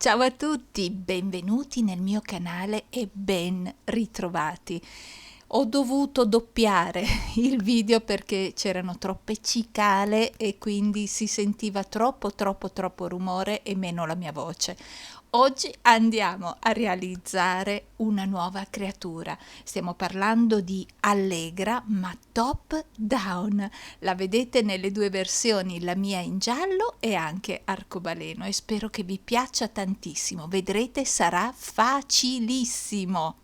Ciao a tutti, benvenuti nel mio canale e ben ritrovati. Ho dovuto doppiare il video perché c'erano troppe cicale e quindi si sentiva troppo rumore e meno la mia voce. Oggi andiamo a realizzare una nuova creatura. Stiamo parlando di Allegra, ma top down. La vedete nelle due versioni, la mia in giallo e anche arcobaleno, e spero che vi piaccia tantissimo. Vedrete, sarà facilissimo.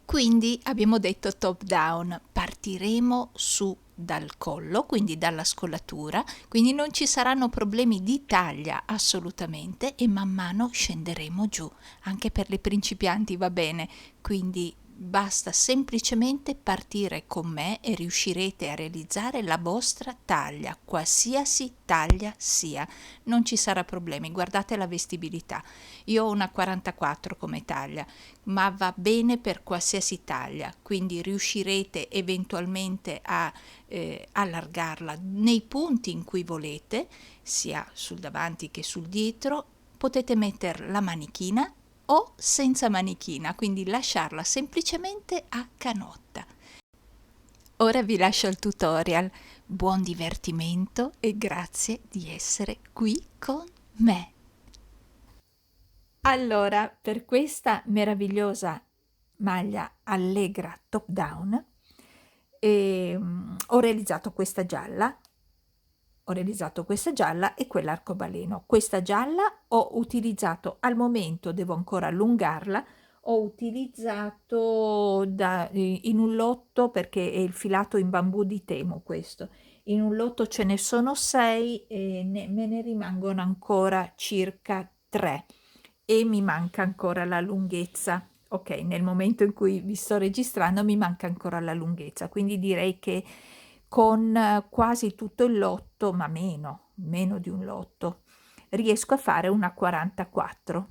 Quindi abbiamo detto top down, partiremo su dal collo, quindi dalla scollatura, quindi non ci saranno problemi di taglia assolutamente e man mano scenderemo giù, anche per le principianti va bene, quindi basta semplicemente partire con me e riuscirete a realizzare la vostra taglia, qualsiasi taglia sia, non ci sarà problemi, guardate la vestibilità. Io ho una 44 come taglia, ma va bene per qualsiasi taglia, quindi riuscirete eventualmente a allargarla nei punti in cui volete, sia sul davanti che sul dietro. Potete mettere la manichina o senza manichina, quindi lasciarla semplicemente a canotta. Ora vi lascio il tutorial. Buon divertimento e grazie di essere qui con me. Allora, per questa meravigliosa maglia Allegra top down, ho realizzato questa gialla e quella arcobaleno. Questa gialla ho utilizzato, al momento devo ancora allungarla, ho utilizzato in un lotto, perché è il filato in bambù di Temu questo. In un lotto ce ne sono 6 e me ne rimangono ancora circa 3 e mi manca ancora la lunghezza. Ok, nel momento in cui vi sto registrando mi manca ancora la lunghezza, quindi direi che con quasi tutto il lotto, ma meno di un lotto, riesco a fare una 44.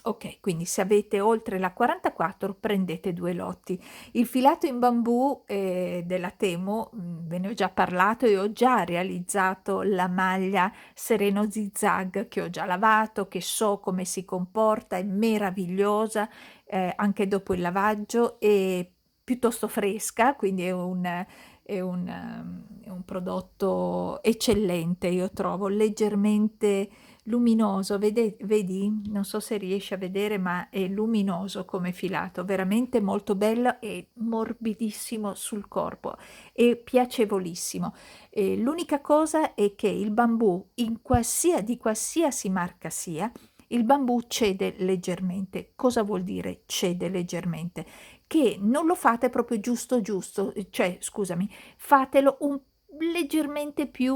Ok, quindi se avete oltre la 44 prendete 2 lotti. Il filato in bambù della Temu, ve ne ho già parlato e ho già realizzato la maglia Sereno Zigzag che ho già lavato, che so come si comporta, è meravigliosa anche dopo il lavaggio, è piuttosto fresca, quindi è un prodotto eccellente, io trovo, leggermente luminoso, vedi? Non so se riesci a vedere, ma è luminoso come filato, veramente molto bello e morbidissimo sul corpo e piacevolissimo. L'unica cosa è che il bambù, di qualsiasi marca sia, il bambù cede leggermente. Cosa vuol dire cede leggermente? Che non lo fate proprio giusto giusto, cioè scusami, fatelo leggermente più,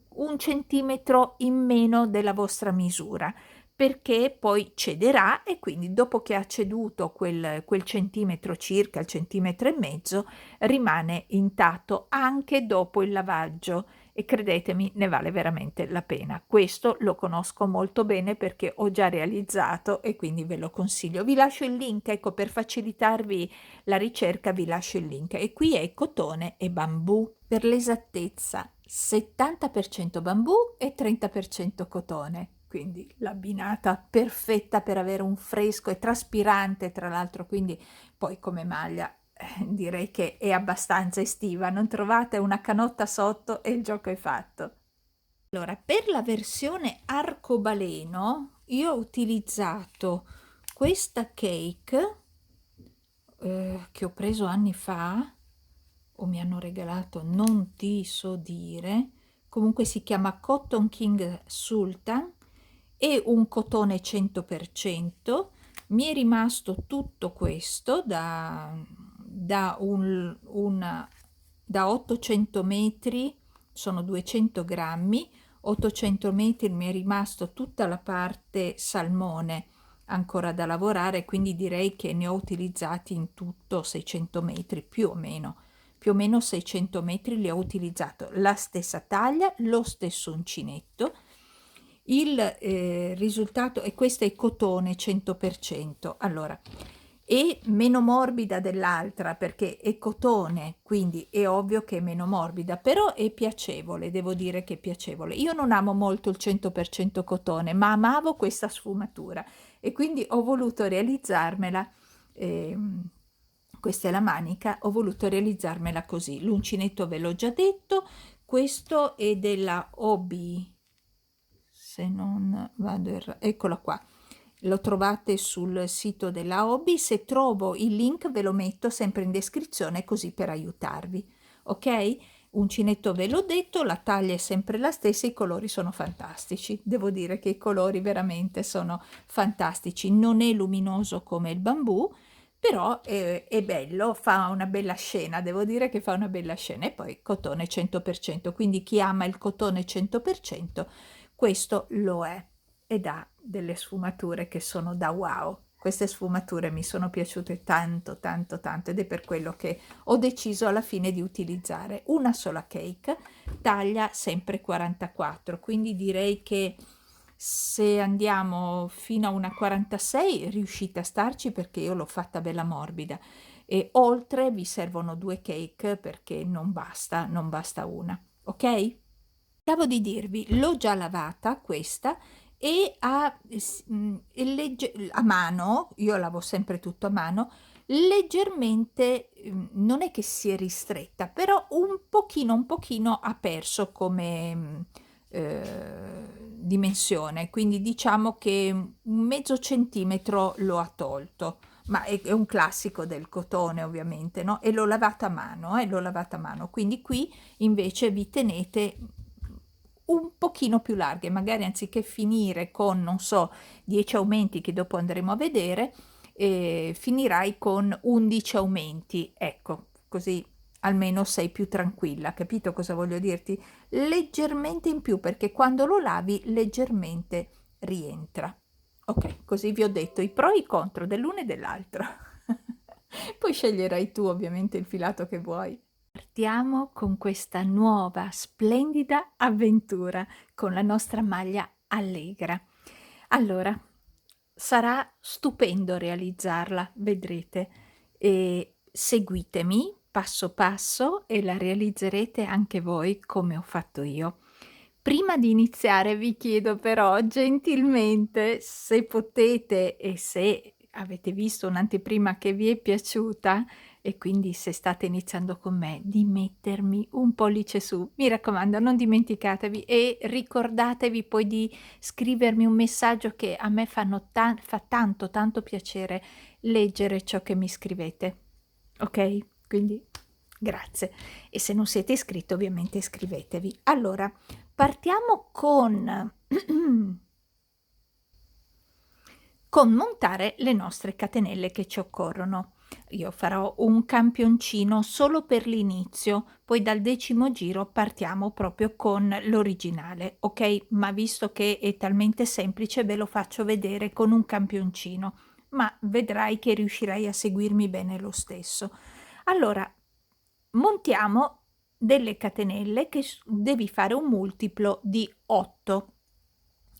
1 centimetro in meno della vostra misura, perché poi cederà e quindi dopo che ha ceduto quel centimetro circa, il centimetro e mezzo, rimane intatto anche dopo il lavaggio e credetemi ne vale veramente la pena. Questo lo conosco molto bene perché ho già realizzato e quindi ve lo consiglio. Vi lascio il link, ecco, per facilitarvi la ricerca vi lascio il link, e qui è cotone e bambù, per l'esattezza 70% bambù e 30% cotone, quindi l'abbinata perfetta per avere un fresco e traspirante, tra l'altro, quindi poi come maglia direi che è abbastanza estiva, non trovate una canotta sotto e il gioco è fatto. Allora, per la versione arcobaleno io ho utilizzato questa cake che ho preso anni fa o mi hanno regalato, non ti so dire, comunque si chiama Cotton King Sultan, è un cotone 100%. Mi è rimasto tutto questo da 800 metri, sono 200 grammi, 800 metri mi è rimasto tutta la parte salmone ancora da lavorare, quindi direi che ne ho utilizzati in tutto 600 metri più o meno 600 metri li ho utilizzato, la stessa taglia, lo stesso uncinetto. Il risultato, e questo è cotone 100%. Allora, e meno morbida dell'altra perché è cotone, quindi è ovvio che è meno morbida, però è piacevole, devo dire che è piacevole. Io non amo molto il 100% cotone, ma amavo questa sfumatura e quindi ho voluto realizzarmela. ehm, Questa è la manica, ho voluto realizzarmela così. L'uncinetto ve l'ho già detto, questo è della Obi, se non vado eccola qua, lo trovate sul sito della Hobby. Se trovo il link ve lo metto sempre in descrizione così per aiutarvi, ok? Uncinetto ve l'ho detto, la taglia è sempre la stessa, i colori sono fantastici, devo dire che i colori veramente sono fantastici, non è luminoso come il bambù, però è bello, fa una bella scena, devo dire che fa una bella scena. E poi cotone 100%, quindi chi ama il cotone 100% questo lo è ed ha delle sfumature che sono da wow. Queste sfumature mi sono piaciute tanto, tanto, tanto ed è per quello che ho deciso alla fine di utilizzare una sola cake, taglia sempre 44, quindi direi che se andiamo fino a una 46 riuscite a starci perché io l'ho fatta bella morbida e oltre vi servono 2 cake perché non basta una, ok? Stavo di dirvi, l'ho già lavata questa e a mano, io lavo sempre tutto a mano, leggermente, non è che si è ristretta, però un pochino ha perso come dimensione, quindi diciamo che un mezzo centimetro lo ha tolto. Ma è un classico del cotone ovviamente, no? E l'ho lavata a mano, l'ho lavata a mano, quindi qui invece vi tenete un pochino più larghe, magari anziché finire con, non so, 10 aumenti che dopo andremo a vedere, finirai con 11 aumenti, ecco, così almeno sei più tranquilla, capito cosa voglio dirti? Leggermente in più, perché quando lo lavi leggermente rientra. Ok, così vi ho detto i pro e i contro dell'uno e dell'altro. Poi sceglierai tu ovviamente il filato che vuoi. Partiamo con questa nuova splendida avventura con la nostra maglia allegra. Allora, sarà stupendo realizzarla, vedrete. E seguitemi passo passo e la realizzerete anche voi come ho fatto io. Prima di iniziare vi chiedo però gentilmente se potete e se avete visto un'anteprima che vi è piaciuta e quindi se state iniziando con me di mettermi un pollice su, mi raccomando, non dimenticatevi e ricordatevi poi di scrivermi un messaggio che a me fa tanto tanto piacere leggere ciò che mi scrivete, ok? Quindi grazie. E se non siete iscritti ovviamente iscrivetevi. Allora, partiamo con con montare le nostre catenelle che ci occorrono. Io farò un campioncino solo per l'inizio, poi dal 10° giro partiamo proprio con l'originale, ok? Ma visto che è talmente semplice ve lo faccio vedere con un campioncino, ma vedrai che riuscirai a seguirmi bene lo stesso. Allora, montiamo delle catenelle che devi fare un multiplo di 8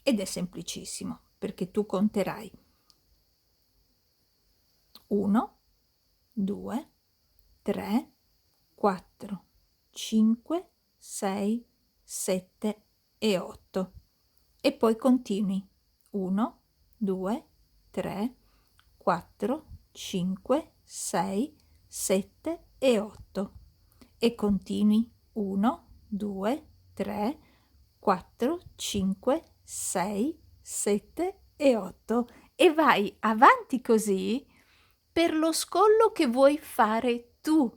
ed è semplicissimo perché tu conterai 1, 2, 3, 4, 5, 6, 7 e 8 e poi continui 1, 2, 3, 4, 5, 6, 7 e 8 e continui 1, 2, 3, 4, 5, 6, 7 e 8 e vai avanti così per lo scollo che vuoi fare tu,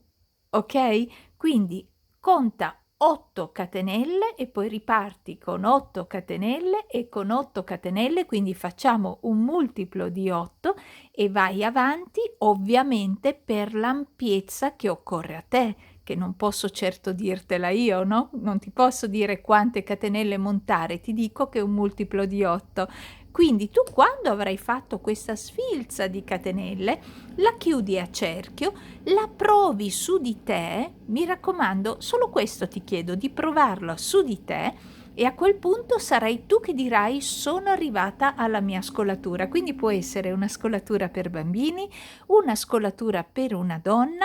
ok? Quindi conta 8 catenelle e poi riparti con 8 catenelle e con 8 catenelle, quindi facciamo un multiplo di 8 e vai avanti ovviamente per l'ampiezza che occorre a te, che non posso certo dirtela io, no? Non ti posso dire quante catenelle montare, ti dico che è un multiplo di 8. Quindi tu quando avrai fatto questa sfilza di catenelle, la chiudi a cerchio, la provi su di te, mi raccomando, solo questo ti chiedo, di provarlo su di te e a quel punto sarai tu che dirai sono arrivata alla mia scolatura. Quindi può essere una scolatura per bambini, una scolatura per una donna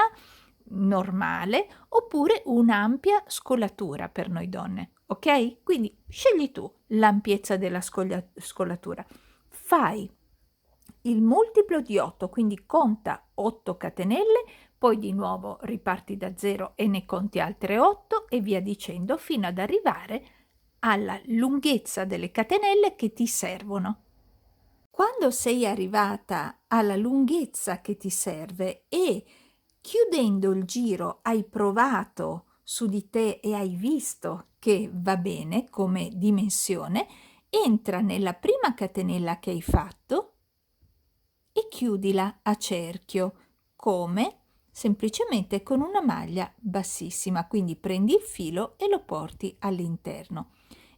normale oppure un'ampia scolatura per noi donne, ok? Quindi scegli tu l'ampiezza della scolatura. Fai il multiplo di 8, quindi conta 8 catenelle, poi di nuovo riparti da 0 e ne conti altre 8 e via dicendo fino ad arrivare alla lunghezza delle catenelle che ti servono. Quando sei arrivata alla lunghezza che ti serve e chiudendo il giro hai provato su di te e hai visto che va bene come dimensione, entra nella prima catenella che hai fatto e chiudila a cerchio. Come? Semplicemente con una maglia bassissima, quindi prendi il filo e lo porti all'interno.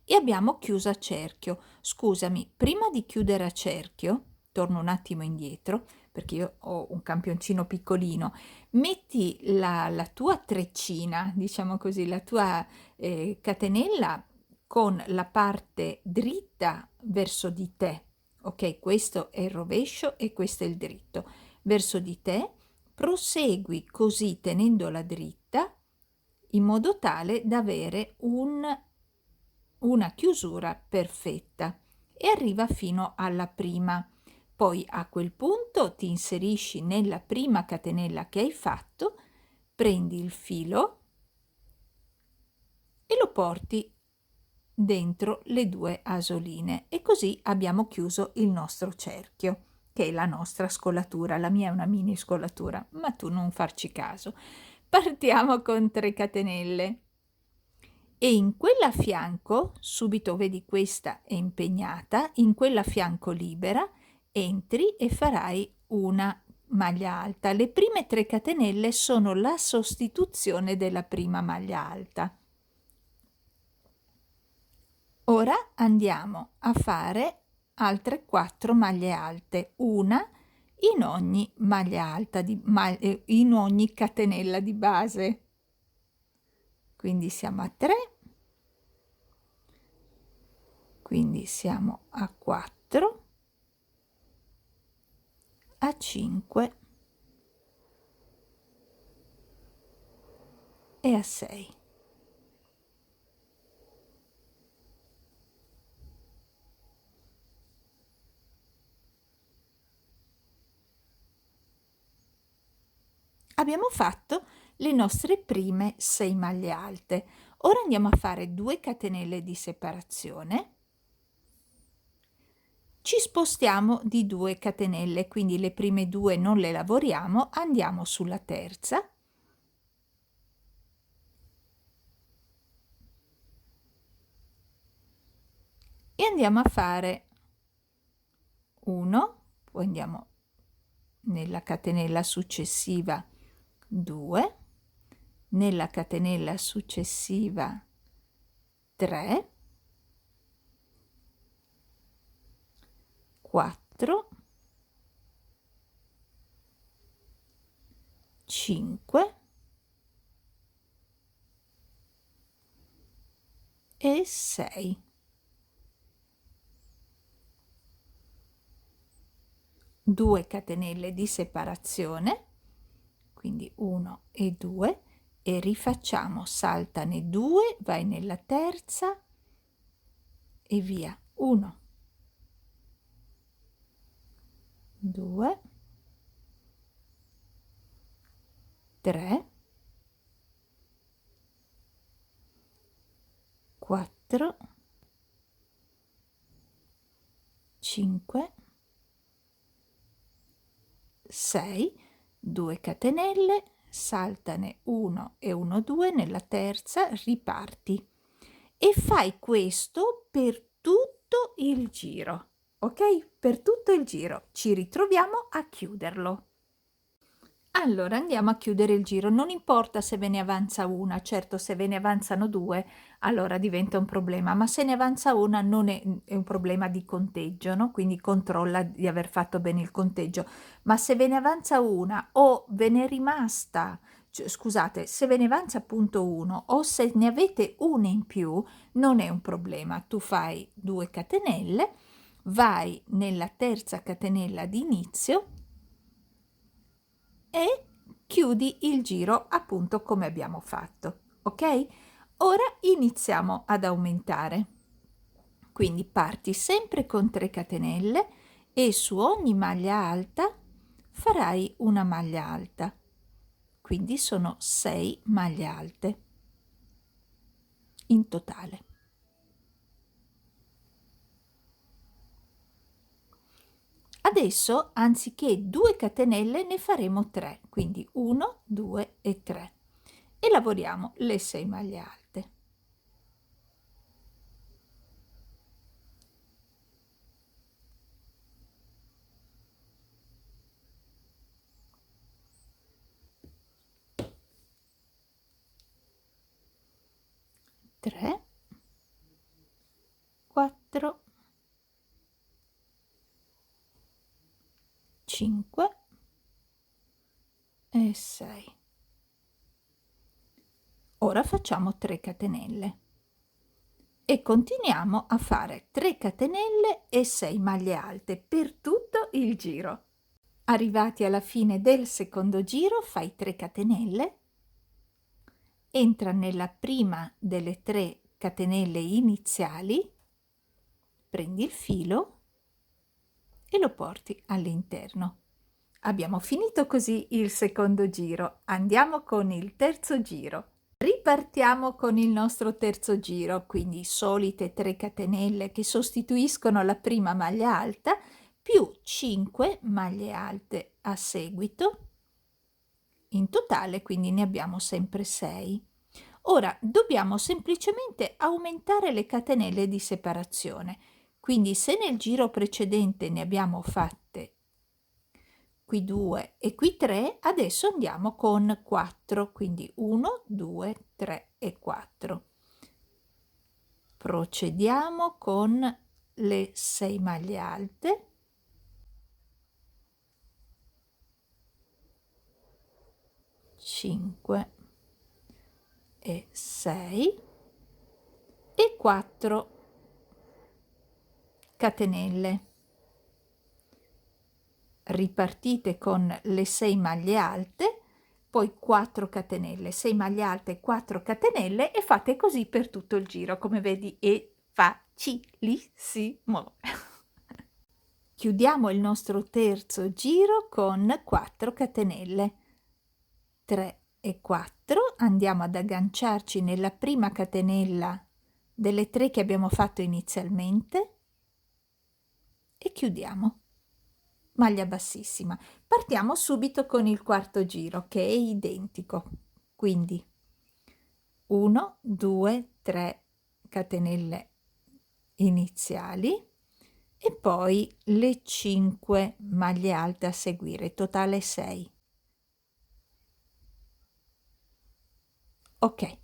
E abbiamo chiuso a cerchio. Scusami, prima di chiudere a cerchio, torno un attimo indietro, perché io ho un campioncino piccolino, metti la tua treccina, diciamo così, la tua catenella con la parte dritta verso di te. Ok, questo è il rovescio e questo è il dritto. Verso di te, prosegui così tenendola dritta in modo tale da avere una chiusura perfetta e arriva fino alla prima. Poi a quel punto ti inserisci nella prima catenella che hai fatto, prendi il filo e lo porti dentro le due asoline e così abbiamo chiuso il nostro cerchio, che è la nostra scolatura. La mia è una mini scolatura, ma tu non farci caso. Partiamo con 3 catenelle e in quella a fianco, subito vedi questa è impegnata, in quella a fianco libera entri e farai una maglia alta. Le prime 3 catenelle sono la sostituzione della prima maglia alta. Ora andiamo a fare altre 4 maglie alte, una in ogni maglia alta, in ogni catenella di base. Quindi siamo a 3, quindi siamo a 4, a 5 e a 6. Abbiamo fatto le nostre prime 6 maglie alte. Ora andiamo a fare 2 catenelle di separazione. Ci spostiamo di 2 catenelle, quindi le prime 2 non le lavoriamo, andiamo sulla terza. E andiamo a fare 1, poi andiamo nella catenella successiva 2, nella catenella successiva 3, 4, 5 e 6. 2 catenelle di separazione, quindi 1 e 2, e rifacciamo, saltane 2, vai nella terza e via. 1, 2, 3, 4, 5, 6, 2 catenelle, saltane 1 e 1, 2, nella terza riparti e fai questo per tutto il giro, ok? Per tutto il giro. Ci ritroviamo a chiuderlo. Allora andiamo a chiudere il giro, non importa se ve ne avanza una, certo se ve ne avanzano 2 allora diventa un problema, ma se ne avanza una non è un problema di conteggio, no? Quindi controlla di aver fatto bene il conteggio, ma se ve ne avanza una o ve ne è rimasta, scusate, se ve ne avanza appunto uno o se ne avete una in più, non è un problema. Tu fai 2 catenelle, vai nella terza catenella di inizio e chiudi il giro appunto come abbiamo fatto, ok? Ora iniziamo ad aumentare. Quindi parti sempre con 3 catenelle e su ogni maglia alta farai una maglia alta, quindi sono 6 maglie alte in totale. Adesso anziché 2 catenelle ne faremo 3, quindi 1, 2 e 3 e lavoriamo le 6 maglie alte. Tre, 4, 5 e 6. Ora facciamo 3 catenelle e continuiamo a fare 3 catenelle e 6 maglie alte per tutto il giro. Arrivati alla fine del secondo giro fai 3 catenelle, entra nella prima delle 3 catenelle iniziali, prendi il filo e lo porti all'interno. Abbiamo finito così il secondo giro, andiamo con il terzo giro. Ripartiamo con il nostro terzo giro, quindi solite 3 catenelle che sostituiscono la prima maglia alta più 5 maglie alte a seguito. In totale quindi ne abbiamo sempre 6. Ora dobbiamo semplicemente aumentare le catenelle di separazione. Quindi se nel giro precedente ne abbiamo fatte qui 2 e qui 3, adesso andiamo con 4, quindi 1, 2, 3 e 4. Procediamo con le 6 maglie alte. Cinque e 6 e 4 catenelle. Ripartite con le 6 maglie alte, poi 4 catenelle, 6 maglie alte, 4 catenelle e fate così per tutto il giro. Come vedi è facilissimo. Chiudiamo il nostro terzo giro con 4 catenelle. 3 e 4, andiamo ad agganciarci nella prima catenella delle 3 che abbiamo fatto inizialmente e chiudiamo. Maglia bassissima. Partiamo subito con il quarto giro che è identico, quindi 1, 2, 3 catenelle iniziali e poi le 5 maglie alte a seguire, totale 6. Ok,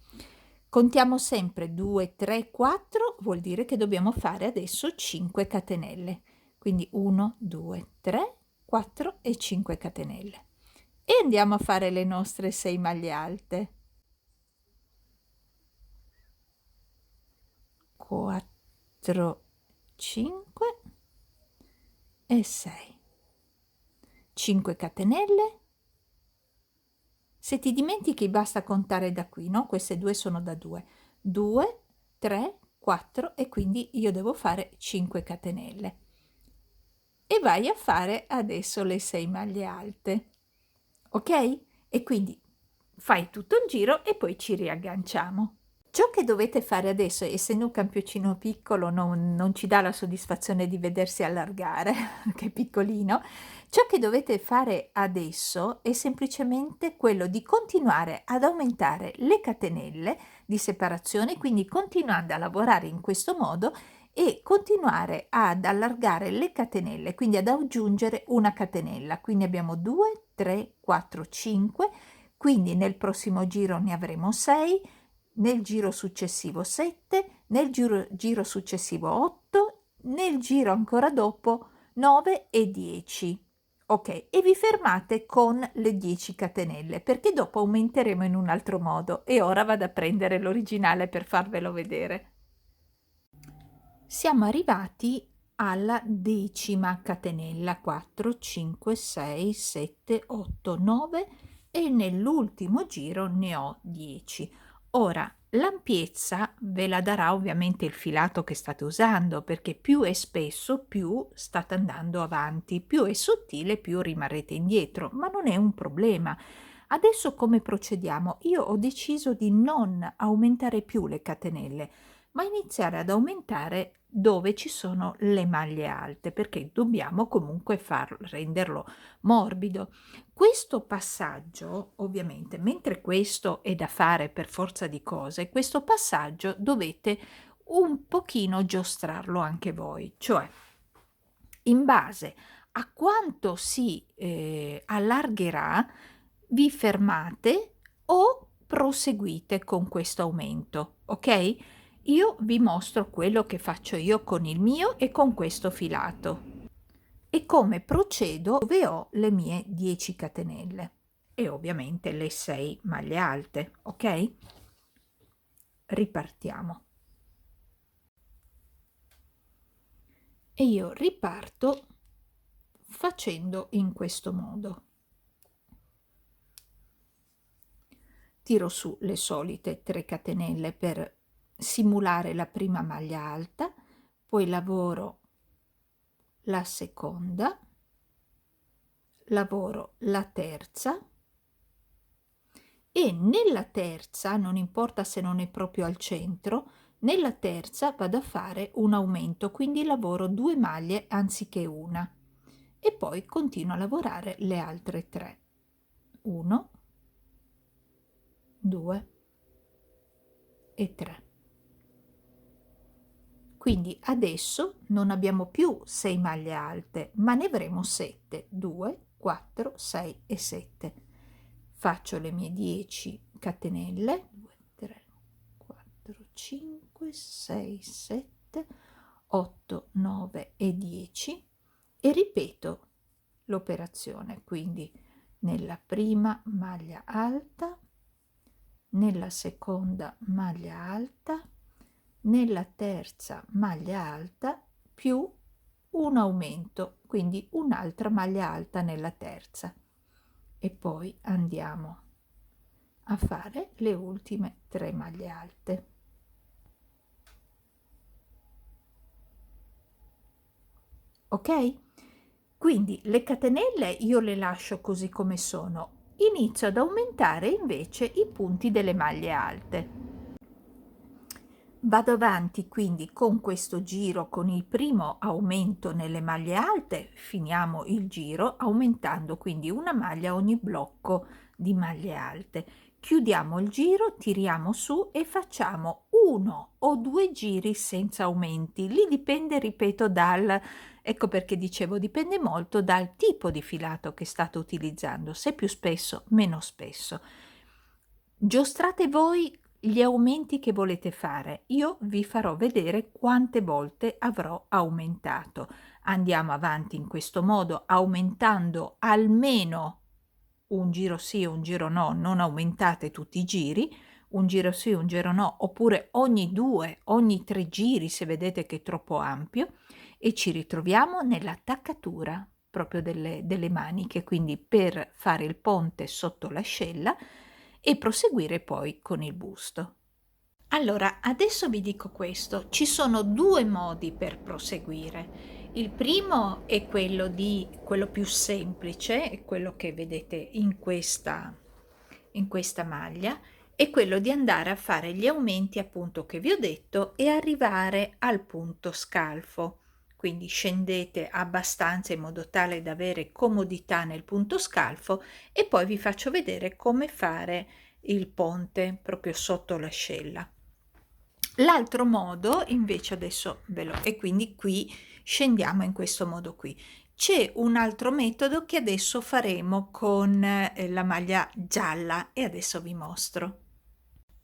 contiamo sempre 2, 3, 4, vuol dire che dobbiamo fare adesso 5 catenelle. Quindi 1, 2, 3, 4 e 5 catenelle. E andiamo a fare le nostre 6 maglie alte. 4, 5 e 6. 5 catenelle. Se ti dimentichi basta contare da qui, no? Queste due sono da 2. 2, 3, 4 e quindi io devo fare 5 catenelle. E vai a fare adesso le 6 maglie alte, ok? E quindi fai tutto il giro e poi ci riagganciamo. Ciò che dovete fare adesso, essendo un campioncino piccolo, non ci dà la soddisfazione di vedersi allargare, che è piccolino. Ciò che dovete fare adesso è semplicemente quello di continuare ad aumentare le catenelle di separazione, quindi continuando a lavorare in questo modo e continuare ad allargare le catenelle, quindi ad aggiungere una catenella. Quindi abbiamo 2, 3, 4, 5, quindi nel prossimo giro ne avremo 6, nel giro successivo 7, nel giro successivo 8, nel giro ancora dopo 9 e 10. ok, e vi fermate con le 10 catenelle perché dopo aumenteremo in un altro modo e ora vado a prendere l'originale per farvelo vedere. Siamo arrivati alla 10ª catenella, 4 5 6 7 8 9 e nell'ultimo giro ne ho 10. Ora l'ampiezza ve la darà ovviamente il filato che state usando, perché più è spesso più state andando avanti, più è sottile più rimarrete indietro, ma non è un problema. Adesso come procediamo? Io ho deciso di non aumentare più le catenelle, ma iniziare ad aumentare dove ci sono le maglie alte, perché dobbiamo comunque renderlo morbido. Questo passaggio, ovviamente, mentre questo è da fare per forza di cose, questo passaggio dovete un pochino giostrarlo anche voi, cioè in base a quanto si allargherà, vi fermate o proseguite con questo aumento, ok? Io vi mostro quello che faccio io con il mio e con questo filato e come procedo dove ho le mie 10 catenelle e ovviamente le 6 maglie alte, ok? Ripartiamo. E io riparto facendo in questo modo. Tiro su le solite 3 catenelle per simulare la prima maglia alta, poi lavoro la seconda, lavoro la terza e nella terza, non importa se non è proprio al centro, nella terza vado a fare un aumento, quindi lavoro 2 maglie anziché una e poi continuo a lavorare le altre 3. 1, 2 e 3. Quindi adesso non abbiamo più 6 maglie alte, ma ne avremo 7, 2, 4, 6 e 7. Faccio le mie 10 catenelle, 2, 3, 4, 5, 6, 7, 8, 9 e 10 e ripeto l'operazione, quindi nella prima maglia alta, nella seconda maglia alta, nella terza maglia alta più un aumento, quindi un'altra maglia alta nella terza e poi andiamo a fare le ultime 3 maglie alte. Ok? Quindi le catenelle io le lascio così come sono, inizio ad aumentare invece i punti delle maglie alte. Vado avanti quindi con questo giro, con il primo aumento nelle maglie alte, finiamo il giro aumentando quindi una maglia ogni blocco di maglie alte. Chiudiamo il giro, tiriamo su e facciamo 1 o 2 giri senza aumenti. Lì dipende, ripeto, ecco perché dicevo, dipende molto dal tipo di filato che state utilizzando, se più spesso, meno spesso. Giostrate voi gli aumenti che volete fare. Io vi farò vedere quante volte avrò aumentato. Andiamo avanti in questo modo, aumentando almeno un giro sì, un giro no, non aumentate tutti i giri, un giro sì, un giro no, oppure ogni 2, ogni 3 giri se vedete che è troppo ampio e ci ritroviamo nell'attaccatura proprio delle maniche, quindi per fare il ponte sotto l'ascella e proseguire poi con il busto. Allora, adesso vi dico questo, ci sono 2 modi per proseguire. Il primo è quello più semplice, è quello che vedete in questa maglia, è quello di andare a fare gli aumenti appunto che vi ho detto e arrivare al punto scalfo. Quindi scendete abbastanza in modo tale da avere comodità nel punto scalfo e poi vi faccio vedere come fare il ponte proprio sotto l'ascella. L'altro modo invece adesso e quindi qui scendiamo in questo modo qui. C'è un altro metodo che adesso faremo con la maglia gialla e adesso vi mostro.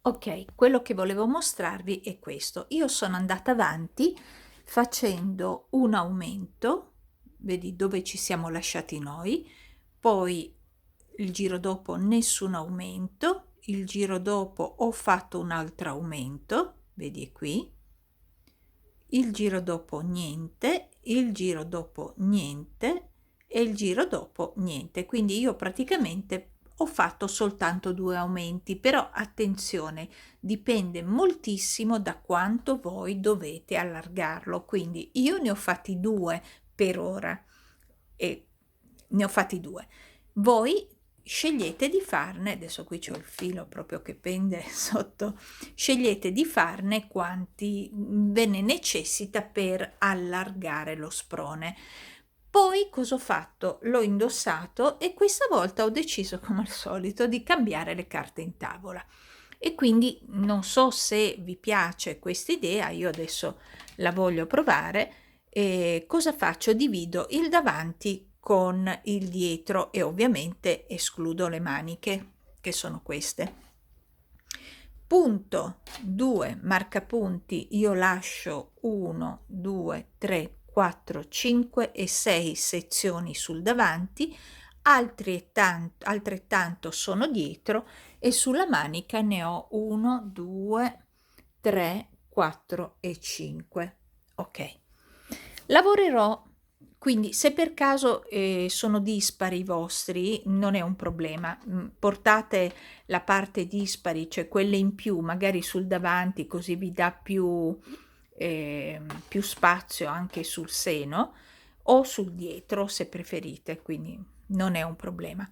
Ok, quello che volevo mostrarvi è questo. Io sono andata avanti facendo un aumento vedi dove ci siamo lasciati noi, poi il giro dopo nessun aumento, il giro dopo ho fatto un altro aumento, vedi qui, il giro dopo niente, il giro dopo niente e il giro dopo niente. Quindi io praticamente ho fatto soltanto 2 aumenti, però attenzione, dipende moltissimo da quanto voi dovete allargarlo. Quindi io ne ho fatti 2 per ora e ne ho fatti 2. Voi scegliete di farne, adesso qui c'ho il filo proprio che pende sotto, scegliete di farne quanti ve ne necessita per allargare lo sprone. Poi cosa ho fatto? L'ho indossato e questa volta ho deciso, come al solito, di cambiare le carte in tavola. E quindi non so se vi piace questa idea, io adesso la voglio provare. E cosa faccio? Divido il davanti con il dietro e ovviamente escludo le maniche, che sono queste. Punto 2 marcapunti, io lascio 1, 2, 3, 4, 5 e 6 sezioni sul davanti, altrettanto sono dietro e sulla manica ne ho 1, 2, 3, 4 e 5. Ok. Lavorerò, quindi se per caso sono dispari i vostri, non è un problema. Portate la parte dispari, cioè quelle in più, magari sul davanti, così vi dà più spazio anche sul seno o sul dietro se preferite, quindi non è un problema.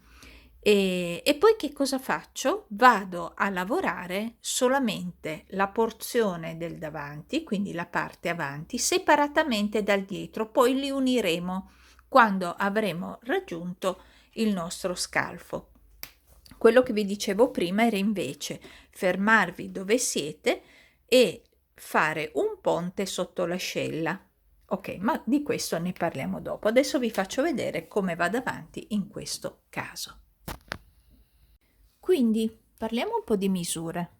E poi che cosa faccio? Vado a lavorare solamente la porzione del davanti, quindi la parte avanti, separatamente dal dietro, poi li uniremo quando avremo raggiunto il nostro scalfo. Quello che vi dicevo prima era invece fermarvi dove siete e fare un ponte sotto l'ascella. Ok, ma di questo ne parliamo dopo. Adesso vi faccio vedere come vado avanti in questo caso. Quindi parliamo un po' di misure.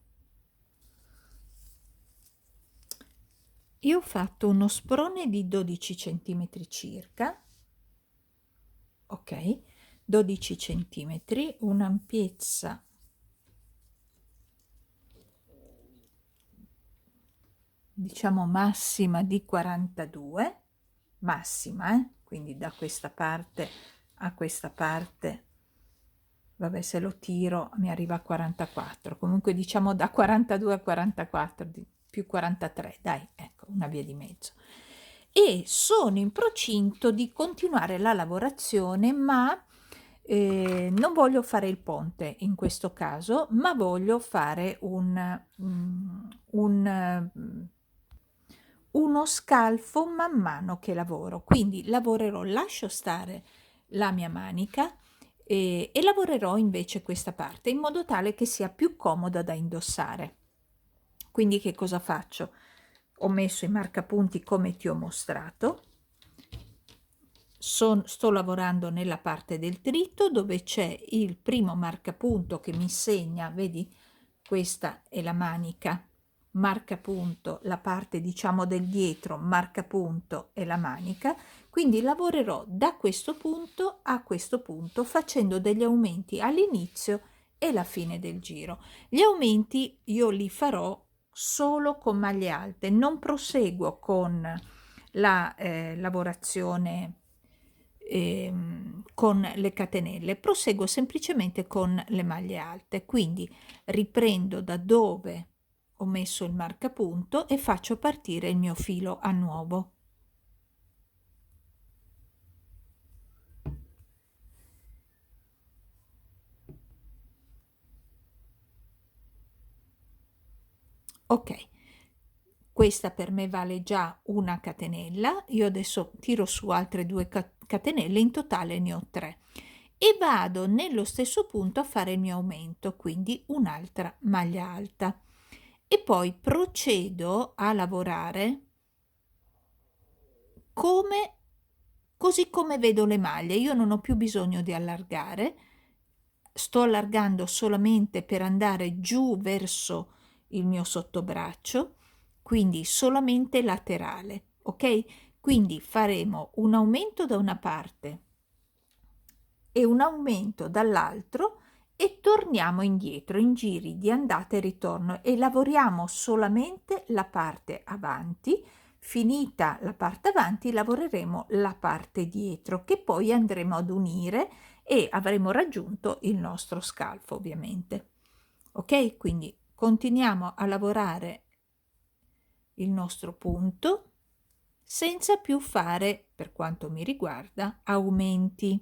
Io ho fatto uno sprone di 12 cm circa, ok, 12 cm, un'ampiezza diciamo massima di 42, massima, quindi da questa parte a questa parte, vabbè, se lo tiro mi arriva a 44, comunque diciamo da 42 a 44, più 43, dai, ecco, una via di mezzo. E sono in procinto di continuare la lavorazione, ma non voglio fare il ponte in questo caso, ma voglio fare uno scalfo man mano che lavoro. Quindi lavorerò, lascio stare la mia manica e lavorerò invece questa parte in modo tale che sia più comoda da indossare. Quindi che cosa faccio? Ho messo i marcapunti come ti ho mostrato. Sto lavorando nella parte del dritto dove c'è il primo marcapunto che mi segna, vedi, questa è la manica, marcapunto, la parte diciamo del dietro, marcapunto e la manica, quindi lavorerò da questo punto a questo punto facendo degli aumenti all'inizio e alla fine del giro. Gli aumenti io li farò solo con maglie alte, non proseguo con la lavorazione con le catenelle, proseguo semplicemente con le maglie alte, quindi riprendo da dove ho messo il marcapunto e faccio partire il mio filo a nuovo. Ok, questa per me vale già una catenella, io adesso tiro su altre 2 catenelle, in totale ne ho 3 e vado nello stesso punto a fare il mio aumento, quindi un'altra maglia alta e poi procedo a lavorare così come vedo le maglie. Io non ho più bisogno di allargare, sto allargando solamente per andare giù verso il mio sottobraccio, quindi solamente laterale, ok? quindi faremo un aumento da una parte e un aumento dall'altro e torniamo indietro in giri di andata e ritorno e lavoriamo solamente la parte avanti. Finita la parte avanti lavoreremo la parte dietro, che poi andremo ad unire e avremo raggiunto il nostro scalfo, ovviamente. Ok, quindi continuiamo a lavorare il nostro punto senza più fare, per quanto mi riguarda, aumenti.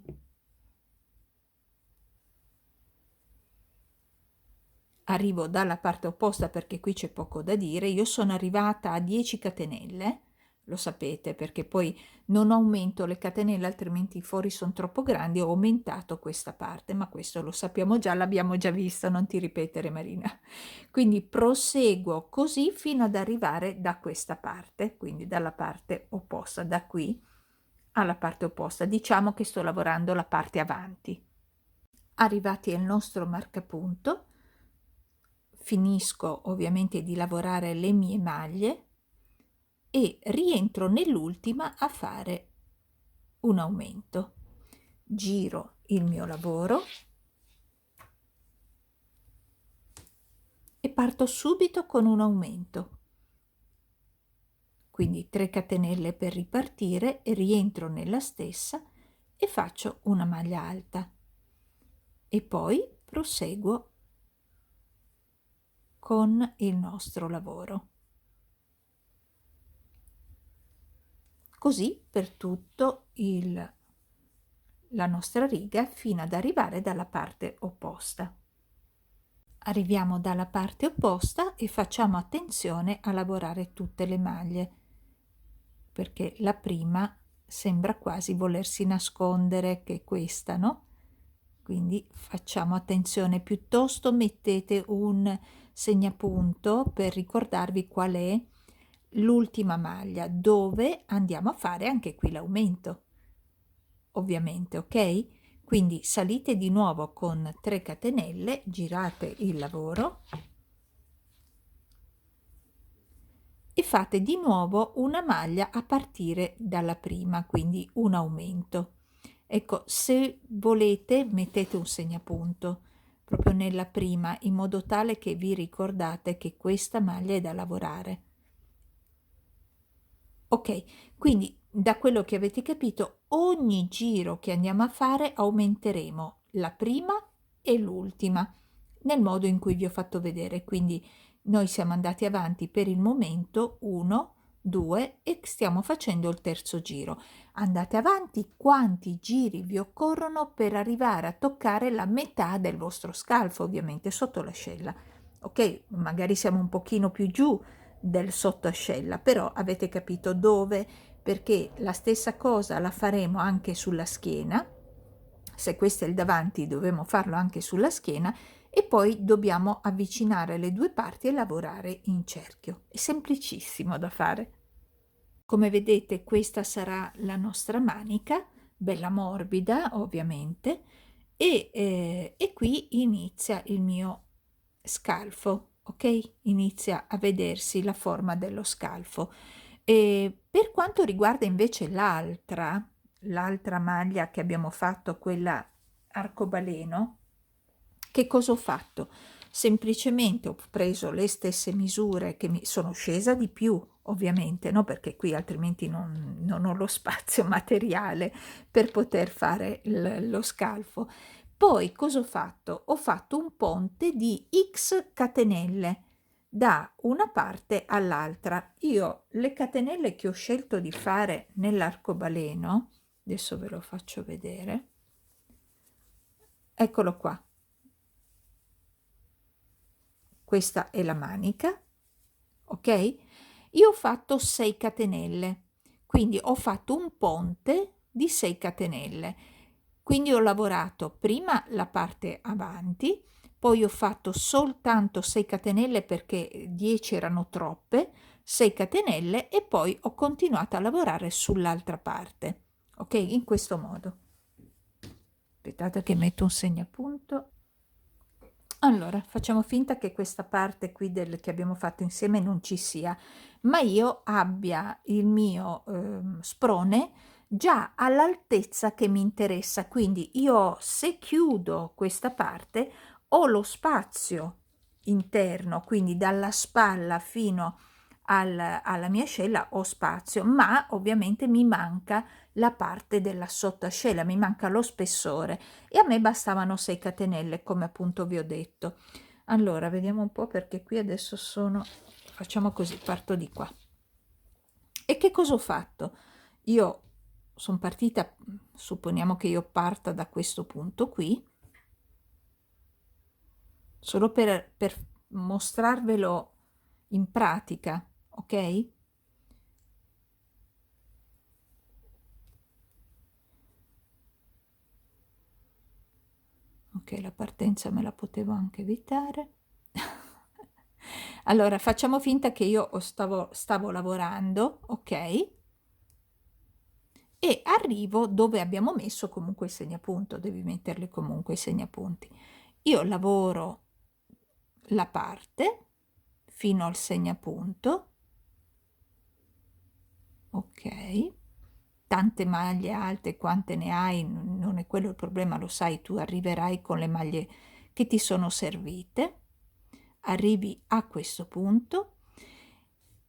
Arrivo dalla parte opposta perché qui c'è poco da dire. Io sono arrivata a 10 catenelle, lo sapete, perché poi non aumento le catenelle, altrimenti i fori sono troppo grandi. Ho aumentato questa parte, ma questo lo sappiamo già, l'abbiamo già visto, non ti ripetere Marina. Quindi proseguo così fino ad arrivare da questa parte, quindi dalla parte opposta, da qui alla parte opposta. Diciamo che sto lavorando la parte avanti. Arrivati al nostro marcapunto, finisco ovviamente di lavorare le mie maglie e rientro nell'ultima a fare un aumento. Giro il mio lavoro e parto subito con un aumento. Quindi 3 catenelle per ripartire e rientro nella stessa e faccio una maglia alta e poi proseguo con il nostro lavoro. Così per tutto la nostra riga fino ad arrivare dalla parte opposta. Arriviamo dalla parte opposta e facciamo attenzione a lavorare tutte le maglie, perché la prima sembra quasi volersi nascondere, che è questa, no? Quindi facciamo attenzione, piuttosto mettete un segnapunto per ricordarvi qual è l'ultima maglia dove andiamo a fare anche qui l'aumento, ovviamente, ok? Quindi salite di nuovo con 3 catenelle, girate il lavoro e fate di nuovo una maglia a partire dalla prima, quindi un aumento. Ecco, se volete mettete un segnapunto proprio nella prima, in modo tale che vi ricordate che questa maglia è da lavorare. Ok, quindi da quello che avete capito, ogni giro che andiamo a fare aumenteremo la prima e l'ultima nel modo in cui vi ho fatto vedere. Quindi noi siamo andati avanti per il momento 1, 2 e stiamo facendo il terzo giro. Andate avanti quanti giri vi occorrono per arrivare a toccare la metà del vostro scalfo, ovviamente sotto l'ascella. Ok, magari siamo un pochino più giù del sottoascella, però avete capito dove, perché la stessa cosa la faremo anche sulla schiena. Se questo è il davanti dovremo farlo anche sulla schiena e poi dobbiamo avvicinare le due parti e lavorare in cerchio. È semplicissimo da fare. Come vedete questa sarà la nostra manica, bella morbida ovviamente, e qui inizia il mio scalfo, ok? Inizia a vedersi la forma dello scalfo. E per quanto riguarda invece l'altra maglia che abbiamo fatto, quella arcobaleno, che cosa ho fatto? Semplicemente ho preso le stesse misure, che mi sono scesa di più ovviamente, no? Perché qui altrimenti non ho lo spazio materiale per poter fare lo scalfo. Poi cosa ho fatto? Ho fatto un ponte di X catenelle da una parte all'altra. Io le catenelle che ho scelto di fare nell'arcobaleno, adesso ve lo faccio vedere, eccolo qua. Questa è la manica, ok? Io ho fatto 6 catenelle, quindi ho fatto un ponte di 6 catenelle. Quindi ho lavorato prima la parte avanti, poi ho fatto soltanto 6 catenelle perché 10 erano troppe, 6 catenelle e poi ho continuato a lavorare sull'altra parte, ok? In questo modo. Aspettate che metto un segnapunto. Allora, facciamo finta che questa parte qui del che abbiamo fatto insieme non ci sia, ma io abbia il mio, sprone già all'altezza che mi interessa. Quindi io, se chiudo questa parte, ho lo spazio interno, quindi dalla spalla fino alla mia ascella ho spazio, ma ovviamente mi manca la parte della sottoascella, mi manca lo spessore e a me bastavano 6 catenelle, come appunto vi ho detto. Allora, vediamo un po', perché qui adesso facciamo così, parto di qua. E che cosa ho fatto? Io sono partita, supponiamo che io parta da questo punto qui, solo per mostrarvelo in pratica, ok? Ok, la partenza me la potevo anche evitare. Allora, facciamo finta che io stavo lavorando, ok? E arrivo dove abbiamo messo comunque il segnapunto, devi metterli comunque i segnapunti. Io lavoro la parte fino al segnapunto, ok? Tante maglie alte quante ne hai, non è quello il problema, lo sai, tu arriverai con le maglie che ti sono servite, arrivi a questo punto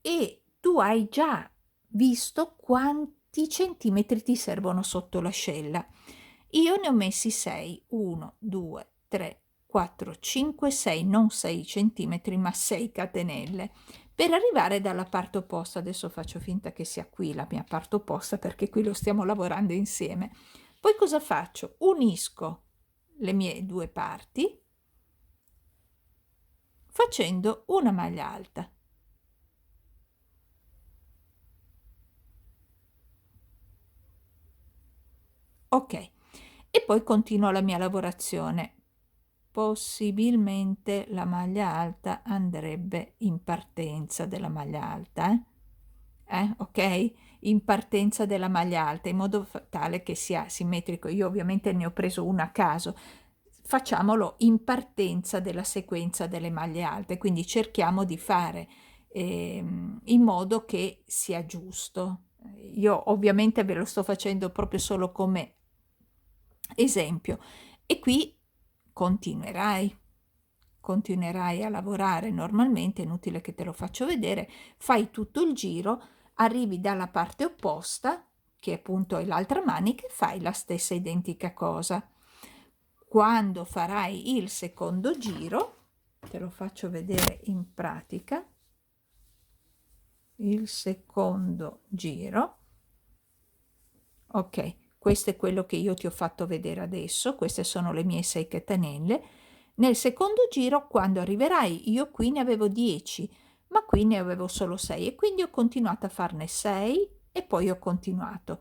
e tu hai già visto quanti centimetri ti servono sotto l'ascella. Io ne ho messi 6, 1, 2, 3, 4, 5, 6, non 6 centimetri, ma 6 catenelle per arrivare dalla parte opposta. Adesso faccio finta che sia qui la mia parte opposta, perché qui lo stiamo lavorando insieme. Poi cosa faccio? Unisco le mie due parti facendo una maglia alta. Ok, e poi continuo la mia lavorazione. Possibilmente la maglia alta andrebbe in partenza della maglia alta, ok? In partenza della maglia alta, in modo tale che sia simmetrico. Io ovviamente ne ho preso una a caso. Facciamolo in partenza della sequenza delle maglie alte, quindi cerchiamo di fare in modo che sia giusto. Io ovviamente ve lo sto facendo proprio solo come esempio, e qui continuerai. Continuerai a lavorare normalmente, è inutile che te lo faccio vedere, fai tutto il giro, arrivi dalla parte opposta, che appunto è l'altra manica, e fai la stessa identica cosa. Quando farai il secondo giro, te lo faccio vedere in pratica, il secondo giro, ok, questo è quello che io ti ho fatto vedere adesso, queste sono le mie 6 catenelle. Nel secondo giro, quando arriverai, io qui ne avevo 10, ma qui ne avevo solo 6 e quindi ho continuato a farne 6 e poi ho continuato.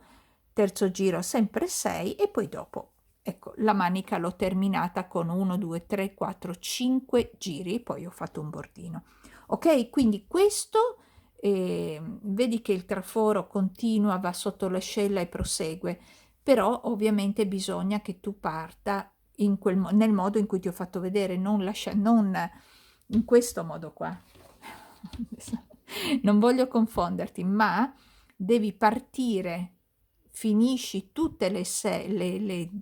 Terzo giro sempre 6 e poi dopo, ecco, la manica l'ho terminata con 1, 2, 3, 4, 5 giri, poi ho fatto un bordino. Ok, quindi questo, vedi che il traforo continua, va sotto l'ascella e prosegue, però ovviamente bisogna che tu parta nel modo in cui ti ho fatto vedere, non in questo modo qua. Non voglio confonderti, ma devi partire, finisci tutte le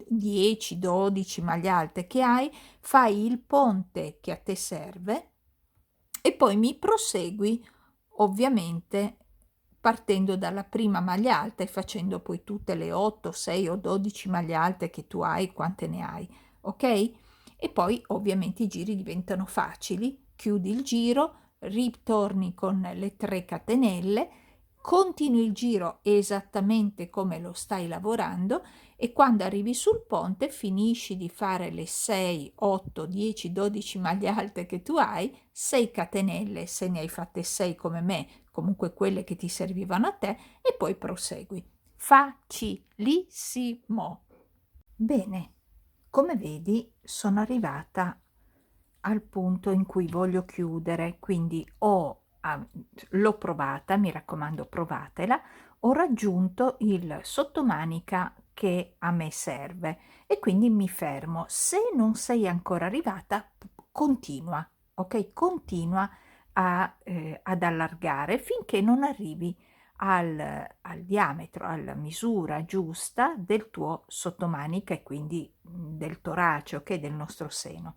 10, 12 maglie alte che hai, fai il ponte che a te serve e poi mi prosegui ovviamente partendo dalla prima maglia alta e facendo poi tutte le 8, 6 o 12 maglie alte che tu hai, quante ne hai, ok? E poi ovviamente i giri diventano facili, chiudi il giro, ritorni con le 3 catenelle, continui il giro esattamente come lo stai lavorando e quando arrivi sul ponte finisci di fare le 6, 8, 10, 12 maglie alte che tu hai, 6 catenelle se ne hai fatte 6 come me, comunque quelle che ti servivano a te, e poi prosegui. Facilissimo. Bene, come vedi sono arrivata al punto in cui voglio chiudere, quindi l'ho provata, mi raccomando provatela, ho raggiunto il sottomanica che a me serve e quindi mi fermo. Se non sei ancora arrivata, continua, ok? Continua ad allargare finché non arrivi al diametro, alla misura giusta del tuo sottomanica e quindi del torace, ok? Del nostro seno.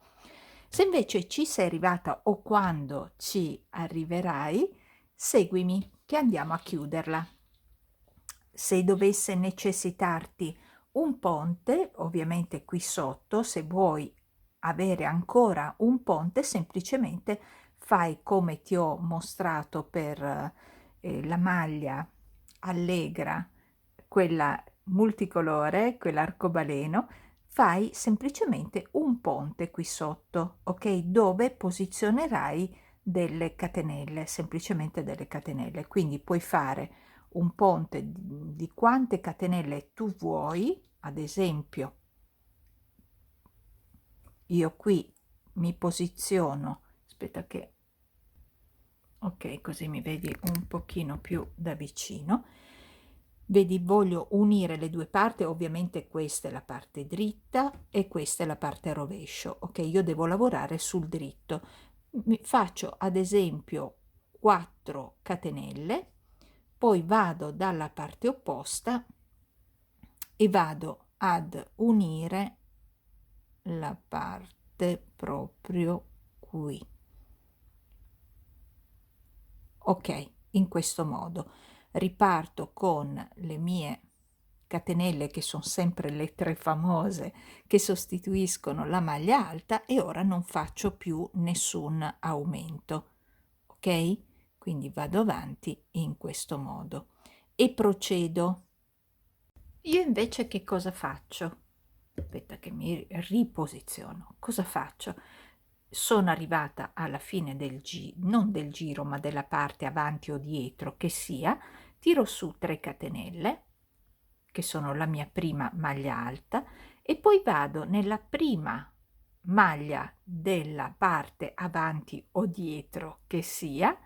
Se invece ci sei arrivata o quando ci arriverai, seguimi che andiamo a chiuderla. Se dovesse necessitarti un ponte, ovviamente qui sotto, se vuoi avere ancora un ponte, semplicemente fai come ti ho mostrato per la maglia allegra, quella multicolore, quell'arcobaleno, fai semplicemente un ponte qui sotto, ok? Dove posizionerai delle catenelle, semplicemente delle catenelle. Quindi puoi fare un ponte di quante catenelle tu vuoi, ad esempio io qui mi posiziono, aspetta che, ok, così mi vedi un pochino più da vicino. Vedi, voglio unire le due parti, ovviamente questa è la parte dritta e questa è la parte a rovescio, ok? Io devo lavorare sul dritto. Faccio ad esempio 4 catenelle, poi vado dalla parte opposta e vado ad unire la parte proprio qui, ok? In questo modo riparto con le mie catenelle, che sono sempre le 3 famose che sostituiscono la maglia alta, e ora non faccio più nessun aumento, ok? Quindi vado avanti in questo modo e procedo. Io invece che cosa faccio? Aspetta che mi riposiziono. Cosa faccio? Sono arrivata alla fine del giro, non del giro, ma della parte avanti o dietro che sia, tiro su 3 catenelle, che sono la mia prima maglia alta, e poi vado nella prima maglia della parte avanti o dietro che sia,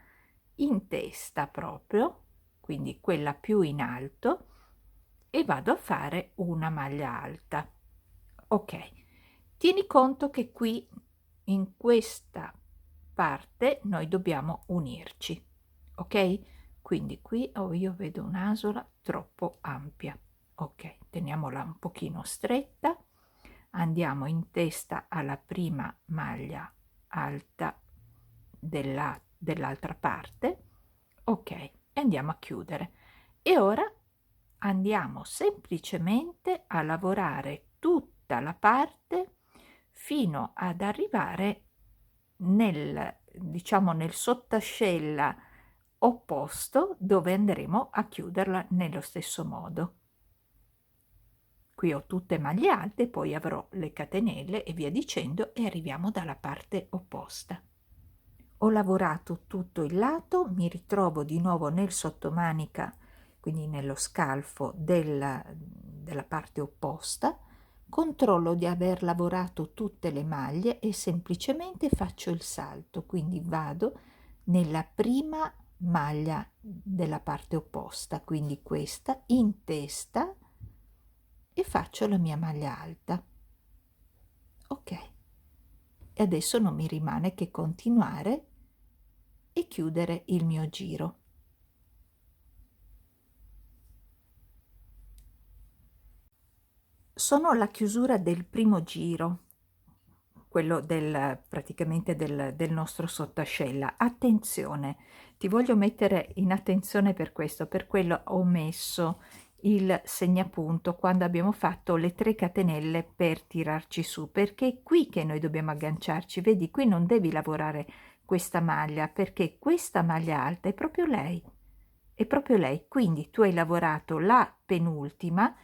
in testa proprio, quindi quella più in alto, e vado a fare una maglia alta. Ok, tieni conto che qui in questa parte noi dobbiamo unirci, ok? Quindi qui io vedo un'asola troppo ampia, ok, teniamola un pochino stretta, andiamo in testa alla prima maglia alta dell'altra parte, ok, e andiamo a chiudere. E ora andiamo semplicemente a lavorare tutta la parte fino ad arrivare nel, diciamo, nel sottascella opposto, dove andremo a chiuderla nello stesso modo. Qui ho tutte maglie alte, poi avrò le catenelle e via dicendo, e arriviamo dalla parte opposta. Ho lavorato tutto il lato, mi ritrovo di nuovo nel sottomanica, quindi nello scalfo della parte opposta, controllo di aver lavorato tutte le maglie e semplicemente faccio il salto, quindi vado nella prima maglia della parte opposta, quindi questa in testa, e faccio la mia maglia alta. Ok, e adesso non mi rimane che continuare e chiudere il mio giro. Sono alla chiusura del primo giro, quello praticamente del nostro sottoascella. Attenzione, ti voglio mettere in attenzione per questo, per quello ho messo il segnapunto quando abbiamo fatto le 3 catenelle per tirarci su, perché è qui che noi dobbiamo agganciarci. Vedi, qui non devi lavorare questa maglia, perché questa maglia alta è proprio lei, è proprio lei. Quindi tu hai lavorato la penultima,